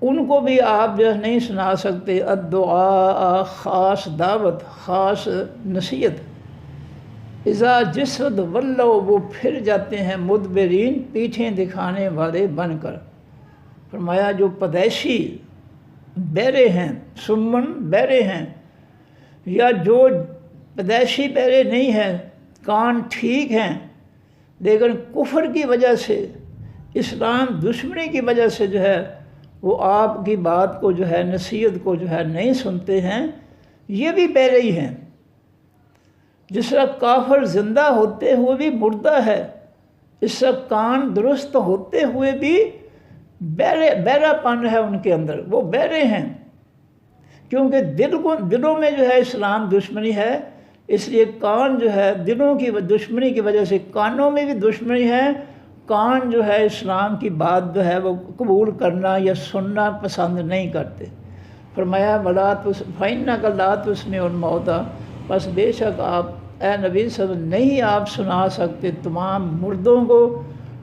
ان کو بھی آپ جو ہے نہیں سنا سکتے۔ الدعاء، خاص دعوت، خاص نصیحت۔ اذا جس وقت ولوا، وہ پھر جاتے ہیں، مدبرین، پیٹھیں دکھانے والے بن کر۔ فرمایا جو پیدائشی بیرے ہیں، سمن بیرے ہیں، یا جو پیدائشی بیرے نہیں ہیں، کان ٹھیک ہیں، لیکن کفر کی وجہ سے، اسلام دشمنی کی وجہ سے جو ہے وہ آپ کی بات کو جو ہے، نصیحت کو جو ہے نہیں سنتے ہیں، یہ بھی بیرے ہی ہیں۔ جس طرح کافر زندہ ہوتے ہوئے بھی مردہ ہے، اس طرح کان درست ہوتے ہوئے بھی بیرا پن ہے ان کے اندر، وہ بیرے ہیں، کیونکہ دلوں میں جو ہے اسلام دشمنی ہے، اس لیے کان جو ہے دلوں کی دشمنی کی وجہ سے کانوں میں بھی دشمنی ہے، کان جو ہے اسلام کی بات جو ہے وہ قبول کرنا یا سننا پسند نہیں کرتے۔ فرمایا فَإِنَّكَ لَا تُسْمِعُ الْمَوْتَىٰ، بس بے شک آپ اے نبی صلی اللہ علیہ وسلم نہیں آپ سنا سکتے تمام مردوں کو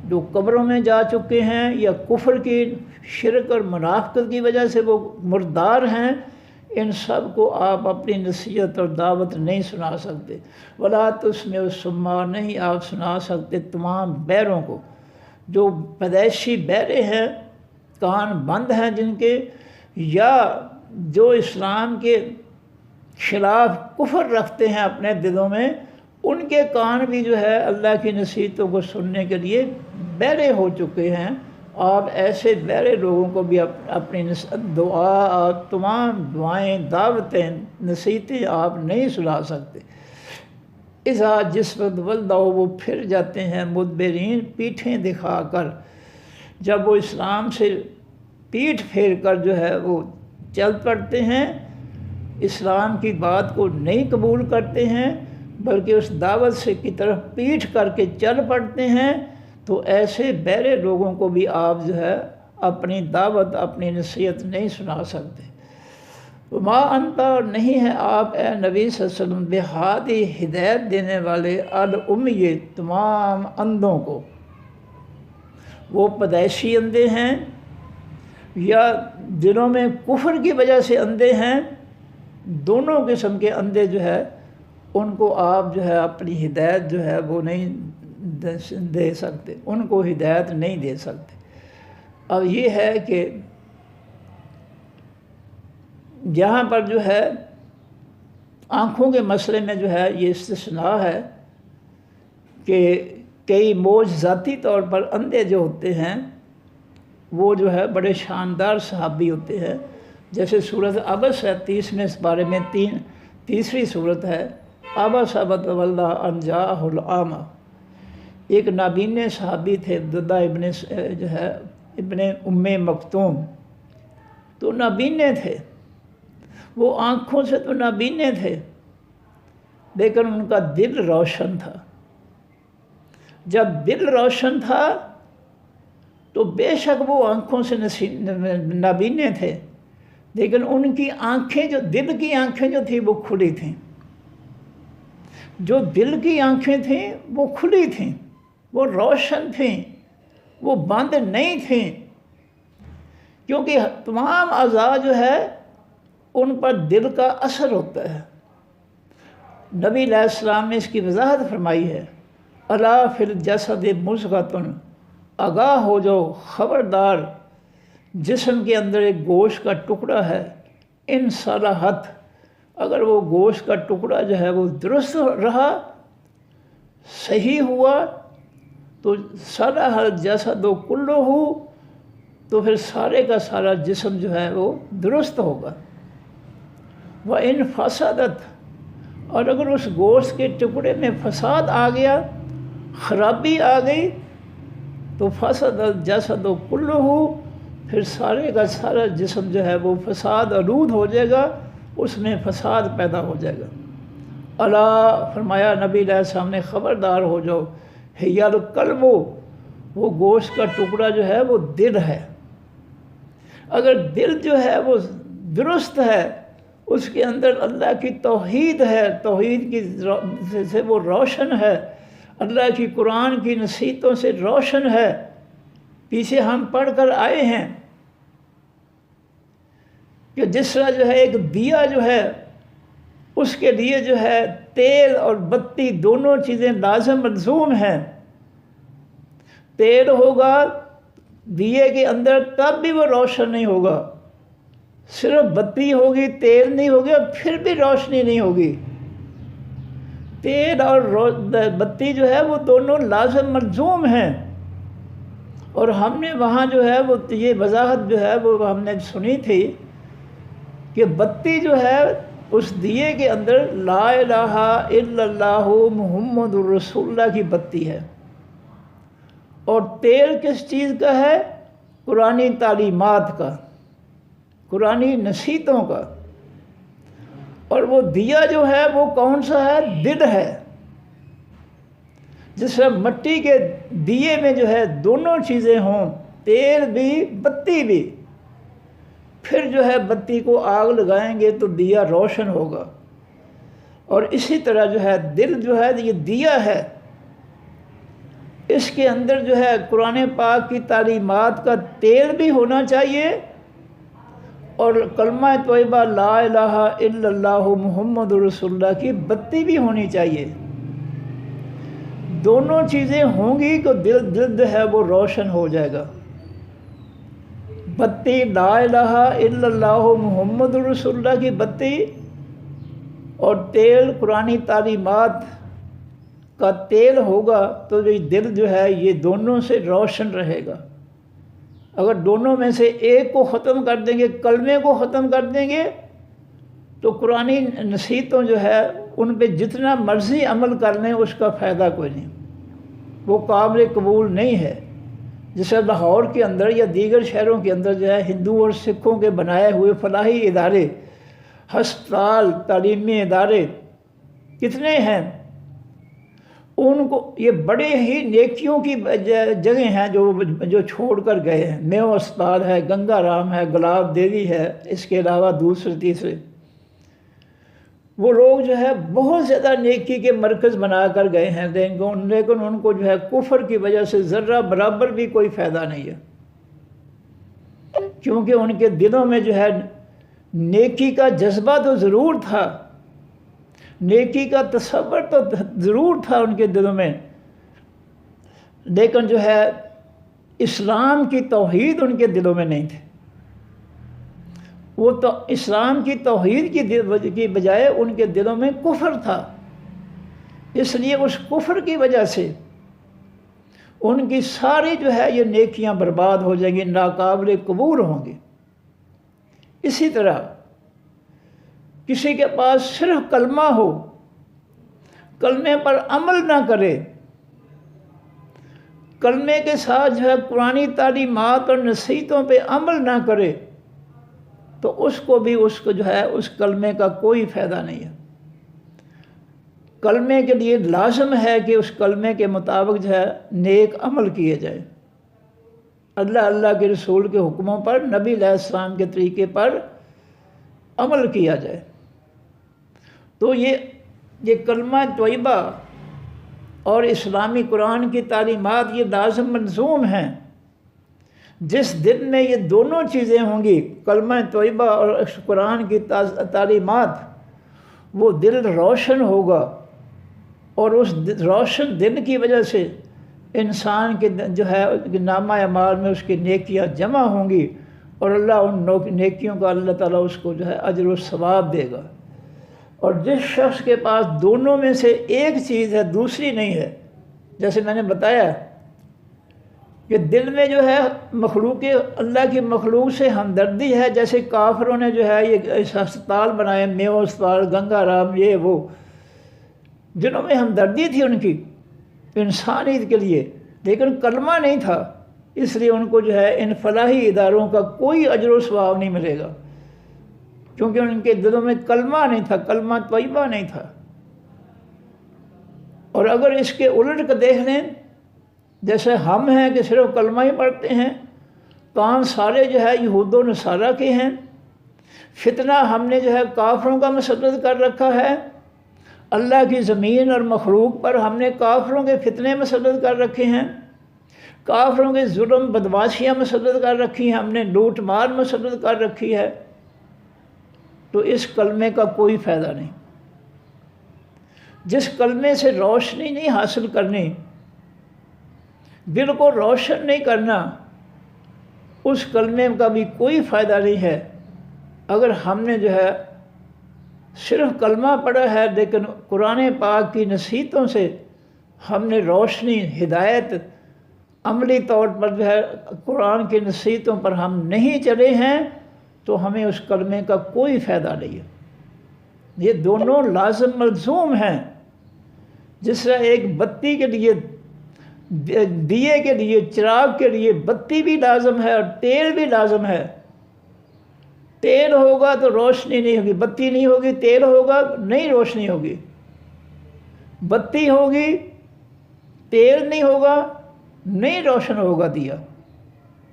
جو قبروں میں جا چکے ہیں، یا کفر کی، شرک اور منافقت کی وجہ سے وہ مردار ہیں، ان سب کو آپ اپنی نصیحت اور دعوت نہیں سنا سکتے۔ وَلَا تُسْمِعُ الصُّمَّ، نہیں آپ سنا سکتے تمام بیروں کو، جو پیدائشی بیرے ہیں، کان بند ہیں جن کے، یا جو اسلام کے خلاف کفر رکھتے ہیں اپنے دلوں میں، ان کے کان بھی جو ہے اللہ کی نصیحتوں کو سننے کے لیے بیرے ہو چکے ہیں۔ آپ ایسے بیرے لوگوں کو بھی اپنی دعا، تمام دعائیں، دعوتیں، نصیحتیں آپ نہیں سنا سکتے۔ اذا جس وقت ولوا، وہ پھر جاتے ہیں، مدبرین، پیٹھیں دکھا کر، جب وہ اسلام سے پیٹھ پھیر کر جو ہے وہ چل پڑتے ہیں، اسلام کی بات کو نہیں قبول کرتے ہیں، بلکہ اس دعوت سے کی طرف پیٹھ کر کے چل پڑتے ہیں، تو ایسے بیرے لوگوں کو بھی آپ جو ہے اپنی دعوت، اپنی نصیحت نہیں سنا سکتے۔ وما انت، اور نہیں ہے آپ اے نبی صلی اللہ علیہ وسلم بہادی، ہدایت دینے والے، الامی، تمام اندھوں کو، وہ پیدائشی اندھے ہیں یا دلوں میں کفر کی وجہ سے اندھے ہیں، دونوں قسم کے اندھے جو ہے ان کو آپ جو ہے اپنی ہدایت جو ہے وہ نہیں دے سکتے، ان کو ہدایت نہیں دے سکتے۔ اب یہ ہے کہ یہاں پر جو ہے آنکھوں کے مسئلے میں جو ہے یہ استثناء ہے کہ کئی معجزاتی طور پر اندھے جو ہوتے ہیں وہ جو ہے بڑے شاندار صحابی ہوتے ہیں، جیسے سورۃ عبس ہے 30ویں بارے میں تیسری صورت ہے، عبس وتولی ان جاءہ الاعمی۔ ایک نابینے صحابی تھے عبداللہ ابن ام مکتوم، تو نابینے تھے، وہ آنکھوں سے تو نابینے تھے لیکن ان کا دل روشن تھا۔ جب دل روشن تھا تو بے شک وہ آنکھوں سے نابینے تھے، لیکن ان کی آنکھیں جو دل کی آنکھیں جو تھیں وہ کھلی تھیں۔ جو دل کی آنکھیں تھیں وہ کھلی تھیں، وہ روشن تھیں، وہ بند نہیں تھیں، کیونکہ تمام اعضاء جو ہے ان پر دل کا اثر ہوتا ہے۔ نبی علیہ السلام نے اس کی وضاحت فرمائی ہے، الا فی الجسد مضغۃ، آگاہ ہو جاؤ، خبردار، جسم کے اندر ایک گوشت کا ٹکڑا ہے، ان صلحت، اگر وہ گوشت کا ٹکڑا جو ہے وہ درست رہا، صحیح ہوا، تو صلح الجسد کلہ، تو پھر سارے کا سارا جسم جو ہے وہ درست ہوگا۔ وَإِنْ فَسَدَتْ، اور اگر اس گوشت کے ٹکڑے میں فساد آ گیا، خرابی آ گئی، تو فسد الجسد کلہ، پھر سارے کا سارا جسم جو ہے وہ فساد آلود ہو جائے گا، اس میں فساد پیدا ہو جائے گا۔ الا، فرمایا نبی علیہ السلام نے، خبردار ہو جاؤ، ہی القلب، وہ گوشت کا ٹکڑا جو ہے وہ دل ہے۔ اگر دل جو ہے وہ درست ہے، اس کے اندر اللہ کی توحید ہے، توحید کی سے وہ روشن ہے، اللہ کی قرآن کی نصیحتوں سے روشن ہے، پیچھے ہم پڑھ کر آئے ہیں کہ جس طرح جو ہے ایک دیا جو ہے اس کے لیے جو ہے تیل اور بتی دونوں چیزیں لازم ملزوم ہیں۔ تیل ہوگا دیے کے اندر تب بھی وہ روشن نہیں ہوگا، صرف بتی ہوگی تیل نہیں ہوگی پھر بھی روشنی نہیں ہوگی۔ تیل اور بتی جو ہے وہ دونوں لازم ملزوم ہیں، اور ہم نے وہاں جو ہے وہ یہ وضاحت جو ہے وہ ہم نے سنی تھی کہ بتی جو ہے اس دیے کے اندر لا الہ الا اللہ محمد الرسول اللہ کی بتی ہے، اور تیل کس چیز کا ہے؟ قرآنی تعلیمات کا، قرآنی نصیحتوں کا، اور وہ دیا جو ہے وہ کون سا ہے؟ دل ہے۔ جس طرح مٹی کے دیے میں جو ہے دونوں چیزیں ہوں، تیل بھی بتی بھی، پھر جو ہے بتی کو آگ لگائیں گے تو دیا روشن ہوگا، اور اسی طرح جو ہے دل جو ہے یہ دیا ہے، اس کے اندر جو ہے قرآن پاک کی تعلیمات کا تیل بھی ہونا چاہیے، اور کلمہ طیبہ لا الہ الا اللہ محمد رسول اللہ کی بتی بھی ہونی چاہیے۔ دونوں چیزیں ہوں گی تو دل جو ہے وہ روشن ہو جائے گا۔ بتی لا الہ الا اللہ محمد رسول اللہ کی بتی، اور تیل قرآنی تعلیمات کا تیل ہوگا تو یہ دل جو ہے یہ دونوں سے روشن رہے گا۔ اگر دونوں میں سے ایک کو ختم کر دیں گے، کلمے کو ختم کر دیں گے، تو قرآنی نصیحتوں جو ہے ان پہ جتنا مرضی عمل کر لیں اس کا فائدہ کوئی نہیں، وہ قابل قبول نہیں ہے۔ جیسے لاہور کے اندر یا دیگر شہروں کے اندر جو ہے ہندو اور سکھوں کے بنائے ہوئے فلاحی ادارے، ہسپتال، تعلیمی ادارے کتنے ہیں، ان کو یہ بڑے ہی نیکیوں کی جگہ ہیں جو چھوڑ کر گئے ہیں۔ میو اسپتال ہے، گنگا رام ہے، گلاب دیوی ہے، اس کے علاوہ دوسرے تیسرے، وہ لوگ جو ہے بہت زیادہ نیکی کے مرکز بنا کر گئے ہیں، لیکن ان کو جو ہے کفر کی وجہ سے ذرہ برابر بھی کوئی فائدہ نہیں ہے، کیونکہ ان کے دلوں میں جو ہے نیکی کا جذبہ تو ضرور تھا، نیکی کا تصور تو ضرور تھا ان کے دلوں میں، لیکن جو ہے اسلام کی توحید ان کے دلوں میں نہیں تھی۔ وہ تو اسلام کی توحید کی بجائے ان کے دلوں میں کفر تھا، اس لیے اس کفر کی وجہ سے ان کی ساری جو ہے یہ نیکیاں برباد ہو جائیں گی، ناقابل قبول ہوں گی۔ اسی طرح کسی کے پاس صرف کلمہ ہو، کلمے پر عمل نہ کرے، کلمے کے ساتھ جو ہے قرآنی تعلیمات اور نصیحتوں پہ عمل نہ کرے، تو اس کو جو ہے اس کلمے کا کوئی فائدہ نہیں ہے۔ کلمے کے لیے لازم ہے کہ اس کلمے کے مطابق جو ہے نیک عمل کیے جائے، اللہ کے رسول کے حکموں پر، نبی علیہ السلام کے طریقے پر عمل کیا جائے۔ تو یہ کلمہ طیبہ اور اسلامی قرآن کی تعلیمات یہ لازم ملزوم ہیں۔ جس دل میں یہ دونوں چیزیں ہوں گی، کلمہ طیبہ اور قرآن کی تعلیمات، وہ دل روشن ہوگا، اور اس روشن دل کی وجہ سے انسان کے جو ہے نامہ اعمال میں اس کی نیکیاں جمع ہوں گی، اور اللہ ان نیکیوں کا اللہ تعالیٰ اس کو جو ہے اجر و ثواب دے گا۔ اور جس شخص کے پاس دونوں میں سے ایک چیز ہے دوسری نہیں ہے، جیسے میں نے بتایا کہ دل میں جو ہے اللہ کی مخلوق سے ہمدردی ہے، جیسے کافروں نے جو ہے یہ ہسپتال بنائے، میو ہسپتال، گنگا رام، یہ وہ، جنہوں میں ہمدردی تھی ان کی انسانیت کے لیے، لیکن کلمہ نہیں تھا، اس لیے ان کو جو ہے ان فلاحی اداروں کا کوئی اجر و ثواب نہیں ملے گا، کیونکہ ان کے دلوں میں کلمہ نہیں تھا، کلمہ طیبہ نہیں تھا۔ اور اگر اس کے الٹ کا دیکھ لیں، جیسے ہم ہیں کہ صرف کلمہ ہی پڑھتے ہیں، کام سارے جو ہے یہود و نصارہ کے ہیں، فتنہ ہم نے جو ہے کافروں کا مسلط کر رکھا ہے، اللہ کی زمین اور مخلوق پر ہم نے کافروں کے فتنے مسلط کر رکھے ہیں، کافروں کے ظلم بدماشیاں مسلط کر رکھی ہیں، ہم نے لوٹ مار مسلط کر رکھی ہے، تو اس کلمے کا کوئی فائدہ نہیں۔ جس کلمے سے روشنی نہیں حاصل کرنی، دل کو روشن نہیں کرنا، اس کلمے کا بھی کوئی فائدہ نہیں ہے۔ اگر ہم نے جو ہے صرف کلمہ پڑھا ہے لیکن قرآن پاک کی نصیحتوں سے ہم نے روشنی، ہدایت، عملی طور پر جو ہے قرآن کی نصیحتوں پر ہم نہیں چلے ہیں، تو ہمیں اس کلمے کا کوئی فائدہ نہیں ہے۔ یہ دونوں لازم ملزوم ہیں۔ جس طرح ایک بتی کے لیے، دیے کے لیے، چراغ کے لیے بتی بھی لازم ہے اور تیل بھی لازم ہے۔ تیل ہوگا تو روشنی نہیں ہوگی، بتی نہیں ہوگی، تیل ہوگا نہیں روشنی ہوگی، بتی ہوگی، تیل نہیں ہوگا نہیں روشن ہوگا دیا،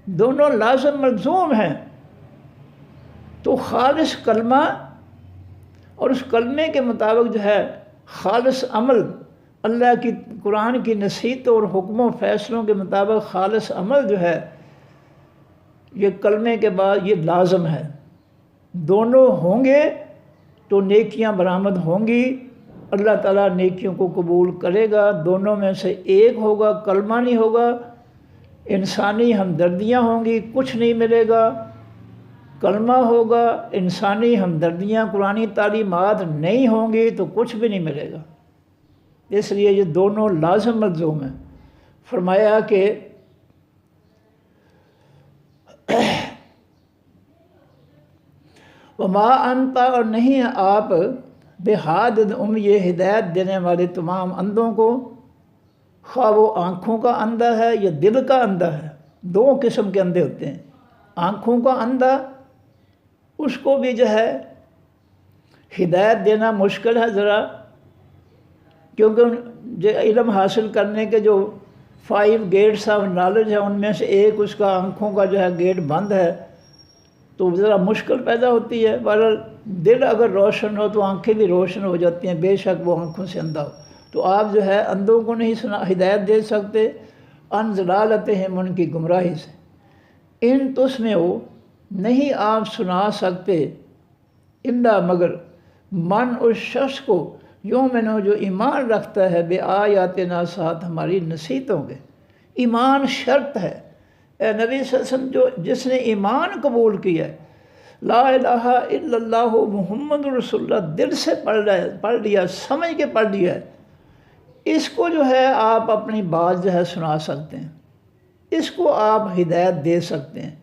دونوں لازم ملزوم ہیں۔ تو خالص کلمہ اور اس کلمے کے مطابق جو ہے خالص عمل، اللہ کی قرآن کی نصیحت اور حکموں فیصلوں کے مطابق خالص عمل جو ہے یہ کلمے کے بعد یہ لازم ہے۔ دونوں ہوں گے تو نیکیاں برآمد ہوں گی، اللہ تعالیٰ نیکیوں کو قبول کرے گا۔ دونوں میں سے ایک ہوگا، کلمہ نہیں ہوگا، انسانی ہمدردیاں ہوں گی، کچھ نہیں ملے گا، کلمہ ہوگا، انسانی ہمدردیاں، قرآنی تعلیمات نہیں ہوں گی تو کچھ بھی نہیں ملے گا۔ اس لیے یہ دونوں لازم ملزوم ہیں۔ فرمایا کہ وما انت، اور نہیں آپ بہاد یہ ہدایت دینے والے تمام اندھوں کو، خواہ وہ آنکھوں کا اندھا ہے یا دل کا اندھا ہے۔ دو قسم کے اندھے ہوتے ہیں۔ آنکھوں کا اندھا، اس کو بھی جو ہے ہدایت دینا مشکل ہے ذرا، کیونکہ جو علم حاصل کرنے کے جو 5 گیٹس آف نالج ہے ان میں سے ایک اس کا آنکھوں کا جو ہے گیٹ بند ہے، تو ذرا مشکل پیدا ہوتی ہے۔ بہرحال دل اگر روشن ہو تو آنکھیں بھی روشن ہو جاتی ہیں، بے شک وہ آنکھوں سے اندھا ہو۔ تو آپ جو ہے اندھوں کو نہیں ہدایت دے سکتے، ان ضلالتہم، ان کی گمراہی سے۔ ان تسمعوا، نہیں آپ سنا سکتے، الا مگر من، اس شخص کو، یؤمن، جو ایمان رکھتا ہے، بے آیاتنا، ساتھ ہماری نصیحتوں کے۔ ایمان شرط ہے۔ اے نبی صلی اللہ علیہ وسلم، جس نے ایمان قبول کیا ہے، لا الہ الا اللہ محمد رسول اللہ، دل سے پڑھ لیا، سمجھ کے پڑھ لیا ہے، اس کو جو ہے آپ اپنی بات جو ہے سنا سکتے ہیں، اس کو آپ ہدایت دے سکتے ہیں،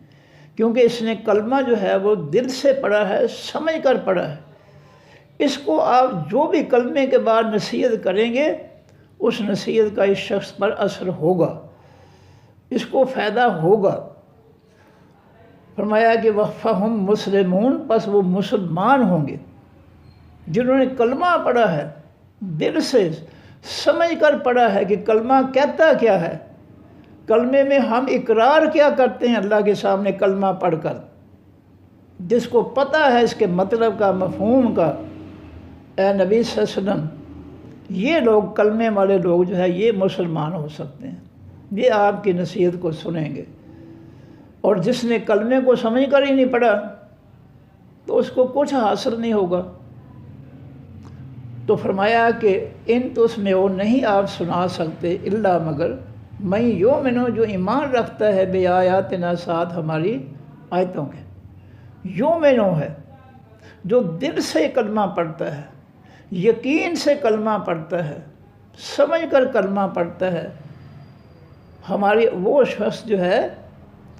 کیونکہ اس نے کلمہ جو ہے وہ دل سے پڑھا ہے، سمجھ کر پڑھا ہے۔ اس کو آپ جو بھی کلمے کے بعد نصیحت کریں گے اس نصیحت کا اس شخص پر اثر ہوگا، اس کو فائدہ ہوگا۔ فرمایا کہ وَفَهُمْ مُسْلِمُونَ، پس وہ مسلمان ہوں گے جنہوں نے کلمہ پڑھا ہے، دل سے سمجھ کر پڑھا ہے کہ کلمہ کہتا کیا ہے، کلمے میں ہم اقرار کیا کرتے ہیں اللہ کے سامنے کلمہ پڑھ کر، جس کو پتہ ہے اس کے مطلب کا، مفہوم کا۔ اے نبی صلی اللہ علیہ وسلم، یہ لوگ کلمے والے لوگ جو ہے یہ مسلمان ہو سکتے ہیں، یہ آپ کی نصیحت کو سنیں گے۔ اور جس نے کلمے کو سمجھ کر ہی نہیں پڑھا تو اس کو کچھ حاصل نہیں ہوگا۔ تو فرمایا کہ ان تو اس میں وہ نہیں آپ سنا سکتے الا مگر میں یؤمنو، جو ایمان رکھتا ہے بے آیاتنا، ساتھ ہماری آیتوں کے۔ یؤمنو ہے جو دل سے کلمہ پڑھتا ہے، یقین سے کلمہ پڑھتا ہے، سمجھ کر کلمہ پڑھتا ہے۔ ہماری وہ شخص جو ہے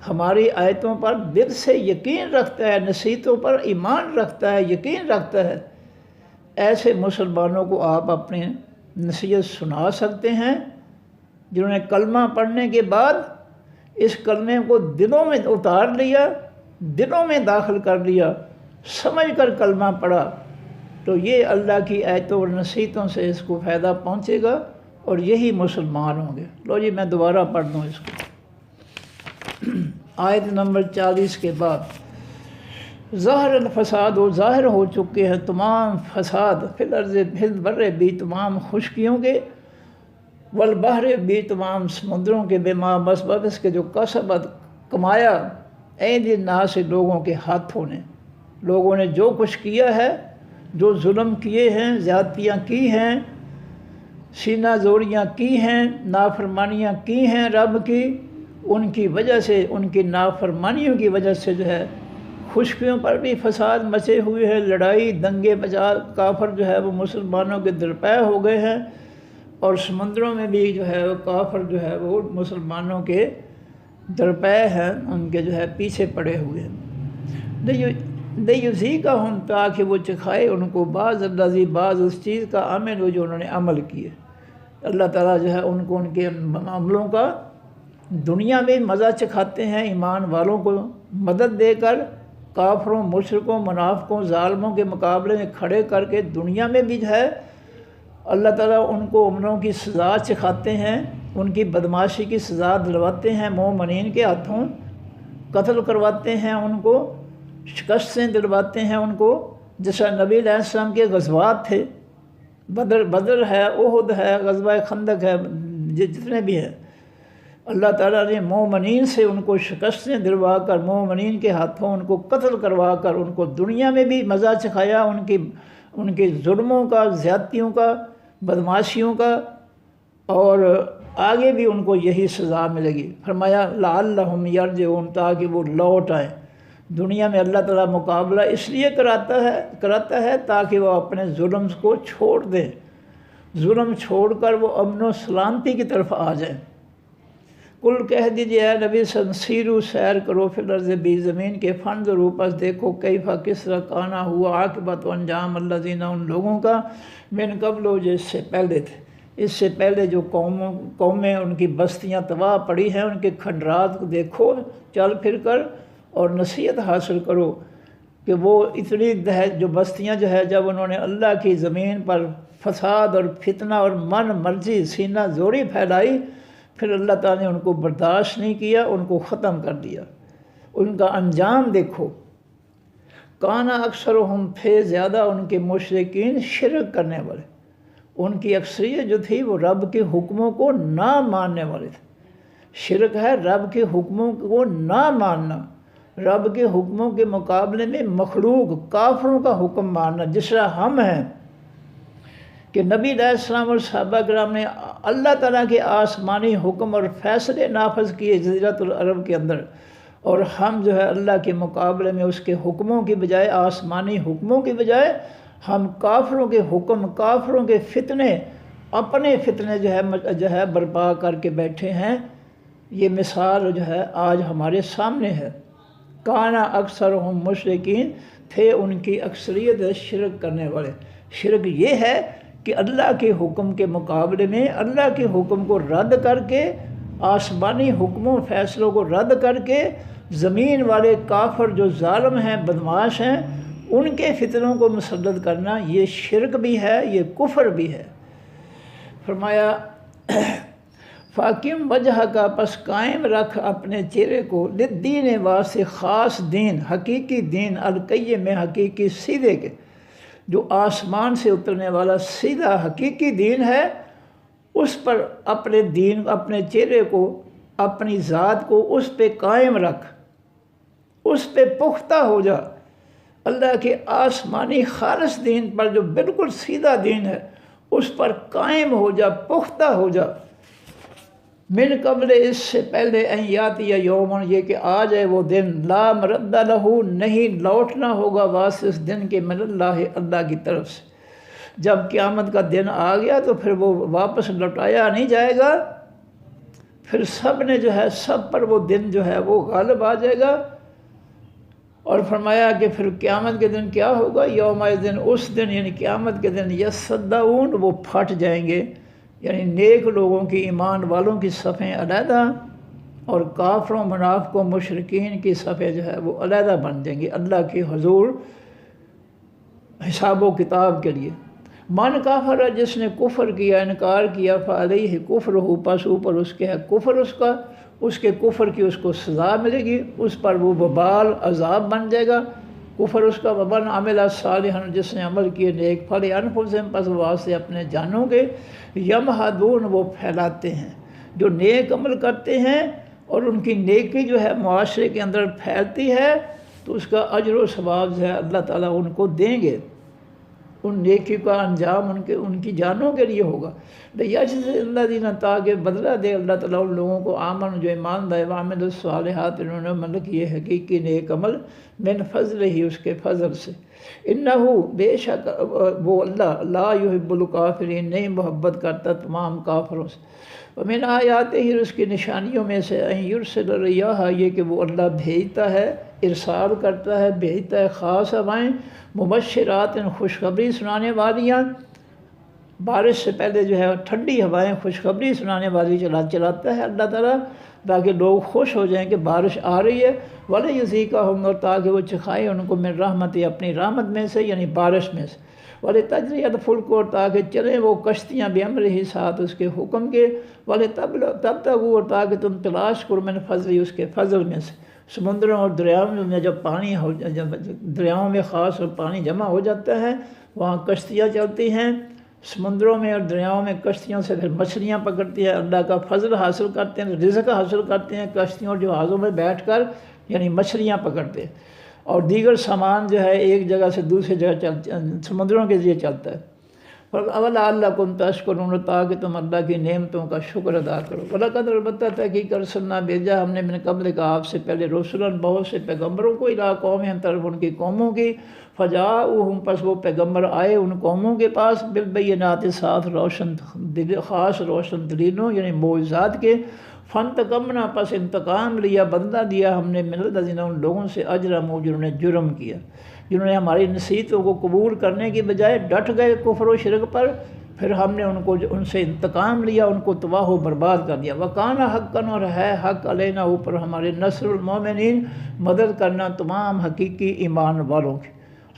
ہماری آیتوں پر دل سے یقین رکھتا ہے، نصیحتوں پر ایمان رکھتا ہے، یقین رکھتا ہے، ایسے مسلمانوں کو آپ اپنی نصیحت سنا سکتے ہیں جنہوں نے کلمہ پڑھنے کے بعد اس کلمے کو دلوں میں اتار لیا، دلوں میں داخل کر لیا، سمجھ کر کلمہ پڑھا، تو یہ اللہ کی آیتوں اور نصیحتوں سے اس کو فائدہ پہنچے گا اور یہی مسلمان ہوں گے۔ لو جی میں دوبارہ پڑھ دوں اس کو، آیت نمبر 40 کے بعد۔ ظاہر الفساد، و ظاہر ہو چکے ہیں تمام فساد، فی الارض، فی البر بھی تمام خشکیوں کے، والبحر بھی تمام سمندروں کے، بما مسبب اس کے جو کسبت کمایا، ایدی الناس لوگوں کے ہاتھوں نے، لوگوں نے جو کچھ کیا ہے، جو ظلم کیے ہیں، زیادتیاں کی ہیں، سینہ زوریاں کی ہیں، نافرمانیاں کی ہیں رب کی، ان کی وجہ سے، ان کی نافرمانیوں کی وجہ سے جو ہے خشکیوں پر بھی فساد مچے ہوئے ہیں، لڑائی دنگے فساد، کافر جو ہے وہ مسلمانوں کے درپے ہو گئے ہیں، اور سمندروں میں بھی جو ہے وہ کافر جو ہے وہ مسلمانوں کے درپے ہیں، ان کے جو ہے پیچھے پڑے ہوئے ہیں۔ لیذیقہم، تاکہ وہ چکھائے ان کو، بعض الذی، بعض اس چیز کا، عملوا، جو انہوں نے عمل کیے۔ اللہ تعالیٰ جو ہے ان کو ان کے عملوں کا دنیا میں مزہ چکھاتے ہیں، ایمان والوں کو مدد دے کر، کافروں، مشرکوں، منافقوں، ظالموں کے مقابلے میں کھڑے کر کے دنیا میں بھی جو ہے اللہ تعالیٰ ان کو عملوں کی سزا چکھاتے ہیں، ان کی بدماشی کی سزا دلواتے ہیں، مومنین کے ہاتھوں قتل کرواتے ہیں، ان کو شکستیں دلواتے ہیں ان کو، جیسا نبی علیہ السلام کے غزوات تھے، بدر ہے، احد ہے، غزوہ خندق ہے، جتنے بھی ہیں، اللہ تعالیٰ نے مومنین سے ان کو شکستیں دلوا کر، مومنین کے ہاتھوں ان کو قتل کروا کر، ان کو دنیا میں بھی مزہ چکھایا، ان کے ظلموں کا، زیادتیوں کا، بدماشیوں کا، اور آگے بھی ان کو یہی سزا ملے گی۔ فرمایا لعلہم یرجعون، تاکہ وہ لوٹ آئیں۔ دنیا میں اللہ تعالیٰ مقابلہ اس لیے کراتا ہے تاکہ وہ اپنے ظلم کو چھوڑ دیں، ظلم چھوڑ کر وہ امن و سلامتی کی طرف آ جائیں۔ کل کہہ دیجئے اے نبی سیرو، سیر کرو، فی الارض، بھی زمین کے، فانظروا، پس دیکھو، کیفا، کس طرح، کانا ہوا، عاقبت و انجام، الذین، ان لوگوں کا، من قبل، جو اس سے پہلے تھے، اس سے پہلے جو قومیں ان کی بستیاں تباہ پڑی ہیں، ان کے کھنڈرات کو دیکھو چل پھر کر، اور نصیحت حاصل کرو کہ وہ اتنی جو بستیاں جو ہے جب انہوں نے اللہ کی زمین پر فساد اور فتنہ اور من مرضی سینہ زوری پھیلائی، پھر اللہ تعالیٰ نے ان کو برداشت نہیں کیا، ان کو ختم کر دیا۔ ان کا انجام دیکھو، کانا اکثرہم، تھے زیادہ ان کے مشرکین، شرک کرنے والے، ان کی اکثریت جو تھی وہ رب کے حکموں کو نہ ماننے والے تھے۔ شرک ہے رب کے حکموں کو نہ ماننا، رب کے حکموں کے مقابلے میں مخلوق کافروں کا حکم ماننا، جس طرح ہم ہیں کہ نبی علیہ السلام اور صحابہ کرام نے اللہ تعالیٰ کے آسمانی حکم اور فیصلے نافذ کیے جزیرۃ العرب کے اندر، اور ہم جو ہے اللہ کے مقابلے میں اس کے حکموں کی بجائے، آسمانی حکموں کی بجائے، ہم کافروں کے حکم، کافروں کے فتنے اپنے فتنے جو ہے برپا کر کے بیٹھے ہیں۔ یہ مثال جو ہے آج ہمارے سامنے ہے۔ کانا اکثر ہم مشرکین، تھے ان کی اکثریت شرک کرنے والے۔ شرک یہ ہے کہ اللہ کے حکم کے مقابلے میں اللہ کے حکم کو رد کر کے، آسمانی حکموں فیصلوں کو رد کر کے، زمین والے کافر جو ظالم ہیں، بدمعاش ہیں، ان کے فتنوں کو مسلط کرنا، یہ شرک بھی ہے، یہ کفر بھی ہے۔ فرمایا فاقم وجہ کا، پس قائم رکھ اپنے چہرے کو، للدین واسطے خاص دین، حقیقی دین، القیم میں حقیقی سیدھے کے، جو آسمان سے اترنے والا سیدھا حقیقی دین ہے، اس پر اپنے دین، اپنے چہرے کو، اپنی ذات کو اس پہ قائم رکھ، اس پہ پختہ ہو جا۔ اللہ کے آسمانی خالص دین پر جو بالکل سیدھا دین ہے، اس پر قائم ہو جا، پختہ ہو جا۔ من قبل، اس سے پہلے، ان یاتی یومن، یہ کہ آ جائے وہ دن، لا مرد لہو، نہیں لوٹنا ہوگا واسطے اس دن کے، من اللہ، اللہ کی طرف سے۔ جب قیامت کا دن آ گیا تو پھر وہ واپس لوٹایا نہیں جائے گا، پھر سب نے جو ہے، سب پر وہ دن جو ہے وہ غالب آ جائے گا۔ اور فرمایا کہ پھر قیامت کے دن کیا ہوگا، یوم دن، اس دن یعنی قیامت کے دن، یصدعون، وہ پھٹ جائیں گے، یعنی نیک لوگوں کی، ایمان والوں کی صفیں علیحدہ، اور کافروں، منافقوں، مشرکین کی صفیں جو ہے وہ علیحدہ بن جائیں گی اللہ کے حضور حساب و کتاب کے لیے۔ من کافر، جس نے کفر کیا، انکار کیا، فعلیہ کفرہ، پس اوپر اس کے ہے کفر، اس کے کفر کی اس کو سزا ملے گی، اس پر وہ وبال عذاب بن جائے گا، کفر اس کا۔ ومن عمل صالحا، جس نے عمل کیے نیک، فلانفسہم، پس واسطے اپنے جانوں کے، یمہدون، وہ پھیلاتے ہیں، جو نیک عمل کرتے ہیں اور ان کی نیکی جو ہے معاشرے کے اندر پھیلتی ہے، تو اس کا اجر و ثواب جو ہے اللہ تعالیٰ ان کو دیں گے، ان نیکی کا انجام ان کی جانوں کے لیے ہوگا۔ لیجزی الذین، تاکہ بدلہ دے اللہ تعالیٰ ان لوگوں کو، آمن، جو ایمان لائے، وعملوا الصالحات، انہوں نے عمل کیے حقیقی نیک عمل، من فضل ہی، اس کے فضل سے۔ انہ، بے شک وہ اللہ، لا یحب الکافرین، نہیں محبت کرتا تمام کافروں سے۔ ومن آیاتہ، اس کی نشانیوں میں سے، ان یرسل الریاح، یہ کہ وہ اللہ بھیجتا ہے، ارسال کرتا ہے، بھیجتا ہے خاص ہوائیں، مبشرات، خوشخبری سنانے والیاں، بارش سے پہلے جو ہے ٹھنڈی ہوائیں خوشخبری سنانے والی چلاتا ہے اللہ تعالیٰ، تاکہ لوگ خوش ہو جائیں کہ بارش آ رہی ہے۔ وَلِيُذِيقَهُمْ، اور تاکہ وہ چکھائے ان کو، من رحمت، اپنی رحمت میں سے، یعنی بارش میں سے۔ وَلِتَجْرِيَ الْفُلْكُ، اور تاکہ چلیں وہ کشتیاں، بِأَمْرِهِ، ساتھ اس کے حکم کے، وَلِتَبْتَغُوا، اور تاکہ تم تلاش کرو، من فضل، اس کے فضل میں سے۔ سمندروں اور دریاؤں میں جب پانی ہو، جب دریاؤں میں خاص اور پانی جمع ہو جاتا ہے، وہاں کشتیاں چلتی ہیں، سمندروں میں اور دریاؤں میں کشتیوں سے پھر مچھلیاں پکڑتی ہیں، اللہ کا فضل حاصل کرتے ہیں، رزق حاصل کرتے ہیں، کشتیوں اور جہازوں میں بیٹھ کر، یعنی مچھلیاں پکڑتے ہیں، اور دیگر سامان جو ہے ایک جگہ سے دوسری جگہ سمندروں کے ذریعے چلتا ہے۔ وَلَعَلَّكُمْ تَشْكُرُونَ، تاکہ تم اللہ کی نعمتوں کا شکر ادا کرو۔ وَلَقَدْ، البتہ تحقیق، ارسلنا، بھیجا ہم نے، من قبل کا، آپ سے پہلے، رسلاً، بہت سے پیغمبروں کو، الی قومہم، طرف ان کی قوموں کی، فجاؤہم، پس وہ پیغمبر آئے ان قوموں کے پاس، بالبینات، ساتھ خاص روشن دلیلوں، یعنی معجزات کے، فانتقمنا، پس انتقام لیا، بدلہ دیا ہم نے، من الذین، ان لوگوں سے، اجرموا، جنہوں نے جرم کیا، جنہوں نے ہماری نصیحتوں کو قبول کرنے کی بجائے ڈٹ گئے کفر و شرک پر، پھر ہم نے ان سے انتقام لیا، ان کو تباہ و برباد کر دیا۔ وَقَانَ حَقًّا، اور ہے حق، علینا، اوپر ہمارے، نصر المومنین، مدد کرنا تمام حقیقی ایمان والوں کی۔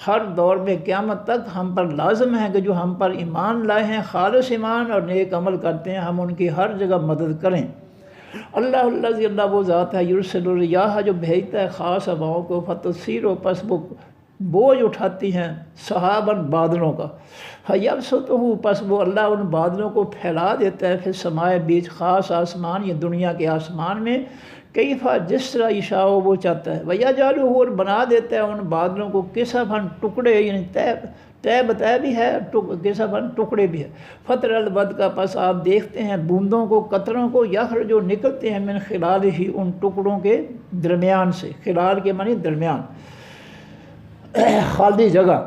ہر دور میں قیامت تک ہم پر لازم ہے کہ جو ہم پر ایمان لائے ہیں، خالص ایمان اور نیک عمل کرتے ہیں، ہم ان کی ہر جگہ مدد کریں۔ اللہ الذی، اللہ وہ ذات ہے، یرسل الریاح، جو بھیجتا ہے خاص ہواؤں کو، فتثیر، پس وہ بوجھ اٹھاتی ہیں، سحاباً، بادلوں کا، فیبسطہ، پس وہ اللہ ان بادلوں کو پھیلا دیتا ہے، پھر سمائے، بیچ خاص آسمان، یہ دنیا کے آسمان میں، کیفا، جس طرح یشاء وہ چاہتا ہے، ویجعلہ، اور بنا دیتا ہے ان بادلوں کو، کسفاً، ٹکڑے، یعنی تہ بھی ہے، کسفاً، ٹکڑے بھی ہے، فتر البد کا، پس آپ دیکھتے ہیں بوندوں کو، قطروں کو، یخرج، جو نکلتے ہیں، من خلالہ، ان ٹکڑوں کے درمیان سے، خلال کے معنی درمیان، خالی جگہ،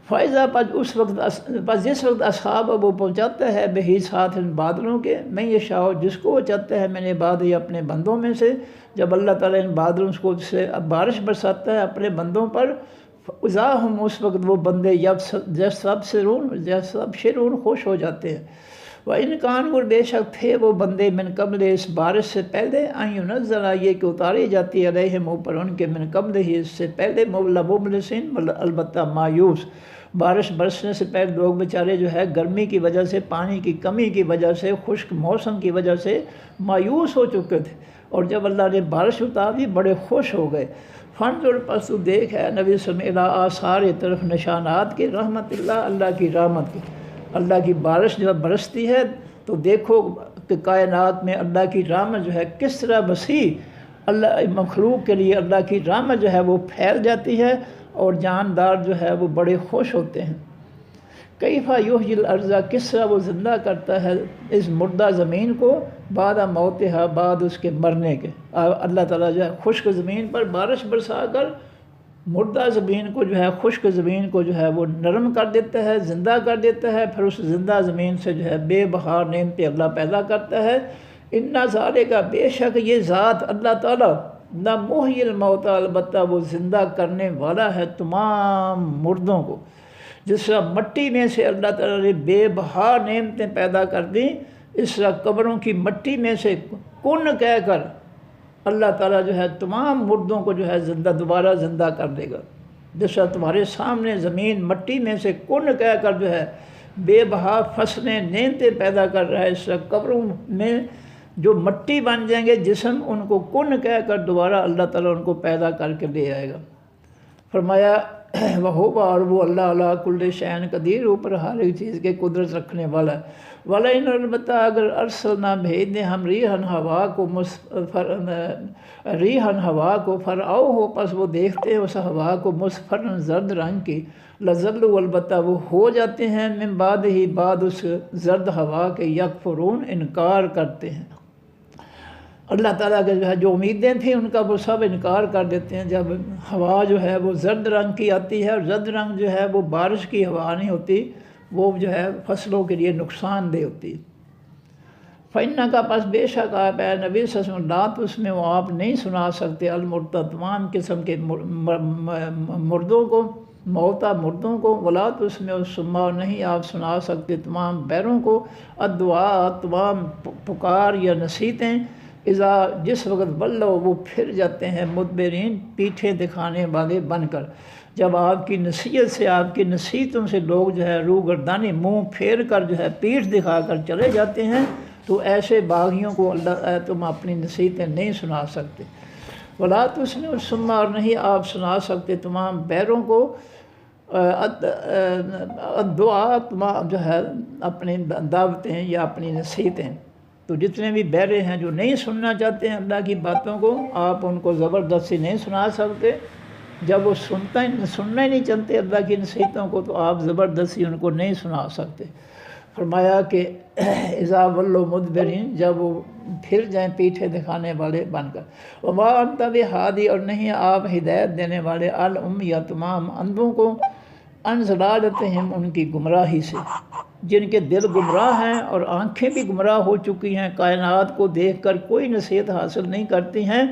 فائزہ پس جس وقت اصحاب وہ پہنچاتا ہے بہی ساتھ ان بادلوں کے، میں یہ شاؤ جس کو وہ چاہتا ہے میں نے عبادی اپنے بندوں میں سے، جب اللہ تعالیٰ ان بادلوں کو سے بارش برساتا ہے اپنے بندوں پر، اذا ہم اس وقت وہ بندے شرون خوش ہو جاتے ہیں۔ وَإِنْ كَانُوا بے شک تھے وہ بندے من قبل اس بارش سے پہلے ان ينزل یہ کہ اتاری جاتی ہے علیہم اوپر ان کے من قبل ہی اس سے پہلے مبلسین البتہ مایوس، بارش برسنے سے پہلے لوگ بیچارے جو ہے گرمی کی وجہ سے، پانی کی کمی کی وجہ سے، خشک موسم کی وجہ سے مایوس ہو چکے تھے، اور جب اللہ نے بارش اتار دی بڑے خوش ہو گئے۔ فنظر پس تو دیکھ ہے نبی صلی اللہ علیہ وسلم الی آثار طرف نشانات کے رحمت اللہ، اللہ کی رحمت کی، اللہ کی بارش جب برستی ہے تو دیکھو کہ کائنات میں اللہ کی رحمت جو ہے کس طرح وسیع، اللہ مخلوق کے لیے اللہ کی رحمت جو ہے وہ پھیل جاتی ہے، اور جاندار جو ہے وہ بڑے خوش ہوتے ہیں۔ کیفا یحیی الارض کس طرح وہ زندہ کرتا ہے اس مردہ زمین کو، بعد موتہا بعد اس کے مرنے کے، اللہ تعالیٰ جو ہے خشک زمین پر بارش برسا کر مردہ زمین کو جو ہے، خشک زمین کو جو ہے وہ نرم کر دیتا ہے، زندہ کر دیتا ہے، پھر اس زندہ زمین سے جو ہے بے بہار نعمتیں اللہ پیدا کرتا ہے۔ اِنَّ ذَلِکَ بے شک یہ ذات اللہ تعالیٰ نہ محیی الموتیٰ البتہ وہ زندہ کرنے والا ہے تمام مردوں کو، جس طرح مٹی میں سے اللہ تعالیٰ نے بے بہار نعمتیں پیدا کر دیں، اس طرح قبروں کی مٹی میں سے کن کہہ کر اللہ تعالیٰ جو ہے تمام مردوں کو جو ہے دوبارہ زندہ کر دے گا۔ جس طرح تمہارے سامنے زمین مٹی میں سے کن کہہ کر جو ہے بے بہا فصلیں نعمتیں پیدا کر رہا ہے، اس طرح قبروں میں جو مٹی بن جائیں گے جسم، ان کو کن کہہ کر دوبارہ اللہ تعالیٰ ان کو پیدا کر کے لے آئے گا۔ فرمایا وہ اور وہ اللہ علیٰ کل شیء قدیر اوپر ہر ایک چیز کے قدرت رکھنے والا ہے۔ وَلَئِنْ البتہ اگر ارسلنا بھیج دیں ہم ریحًا ہوا کو فرعو ہو پس وہ دیکھتے ہیں اس ہوا کو مصفرًا زرد رنگ کی، لظلوا البتہ وہ ہو جاتے ہیں من بعد ہی بعد اس زرد ہوا کے یکفرون انکار کرتے ہیں۔ اللہ تعالیٰ کے جو ہے جو امیدیں تھیں ان کا وہ سب انکار کر دیتے ہیں۔ جب ہوا جو ہے وہ زرد رنگ کی آتی ہے، اور زرد رنگ جو ہے وہ بارش کی ہوا نہیں ہوتی، وہ جو ہے فصلوں کے لیے نقصان دہ ہوتی۔ فَإِنَّكَ پس بے شک آپ اے نبی صلی اللہ علیہ وسلم رات اس میں وہ آپ نہیں سنا سکتے المرتا تمام قسم کے مردوں کو، موتا مردوں کو، ولات اس میں سما نہیں آپ سنا سکتے تمام بیروں کو، الدعاء تمام پکار یا نصیحتیں، اذا جس وقت بلو وہ پھر جاتے ہیں مدبرین پیٹھیں دکھانے والے بن کر، جب آپ کی نصیحت سے، آپ کی نصیحتوں سے لوگ جو ہے روح گردانی منہ پھیر کر جو ہے پیٹھ دکھا کر چلے جاتے ہیں، تو ایسے باغیوں کو اللہ تم اپنی نصیحتیں نہیں سنا سکتے۔ ولا تسمع الصم اور نہیں آپ سنا سکتے تمام بیروں کو دعا تمام جو ہے اپنی دعوتیں یا اپنی نصیحتیں۔ تو جتنے بھی بیرے ہیں جو نہیں سننا چاہتے ہیں اللہ کی باتوں کو، آپ ان کو زبردستی نہیں سنا سکتے۔ جب وہ سننا ہی نہیں چاہتے اللہ کی نصیحتوں کو، تو آپ زبردستی ان کو نہیں سنا سکتے۔ فرمایا کہ اذا ولوا مدبرین جب وہ پھر جائیں پیٹھے دکھانے والے بن کر، وما انت بہادی اور نہیں آپ ہدایت دینے والے العمی تمام اندھوں کو، عن ضلالتہم ان کی گمراہی سے، جن کے دل گمراہ ہیں اور آنکھیں بھی گمراہ ہو چکی ہیں، کائنات کو دیکھ کر کوئی نصیحت حاصل نہیں کرتی ہیں،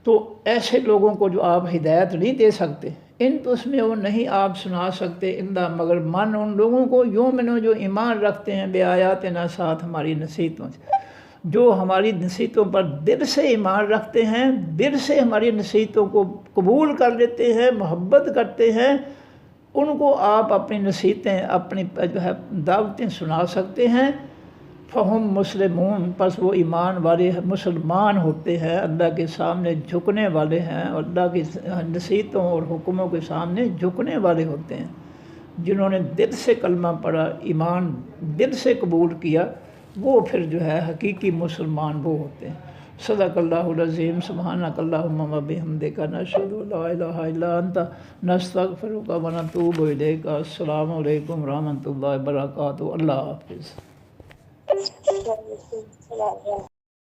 تو ایسے لوگوں کو جو آپ ہدایت نہیں دے سکتے، ان تو اس میں وہ نہیں آپ سنا سکتے الا مگر من ان لوگوں کو یؤمنون جو ایمان رکھتے ہیں بے آیاتنا ساتھ ہماری نصیحتوں سے، جو ہماری نصیحتوں پر دل سے ایمان رکھتے ہیں، دل سے ہماری نصیحتوں کو قبول کر لیتے ہیں، محبت کرتے ہیں، ان کو آپ اپنی نصیحتیں، اپنی جو ہے دعوتیں سنا سکتے ہیں۔ فہم مسلمون پس وہ ایمان والے مسلمان ہوتے ہیں، اللہ کے سامنے جھکنے والے ہیں، اور اللہ کی نصیحتوں اور حکموں کے سامنے جھکنے والے ہوتے ہیں۔ جنہوں نے دل سے کلمہ پڑھا، ایمان دل سے قبول کیا، وہ پھر جو ہے حقیقی مسلمان وہ ہوتے ہیں۔ صدق اللہ العظیم۔ سبحانک اللہم و بحمدک نشہد ان لا الہ الا انت نستغفرک و نتوب الیک۔ السلام علیکم ورحمۃ اللہ وبرکاتہ۔ اللہ حافظ۔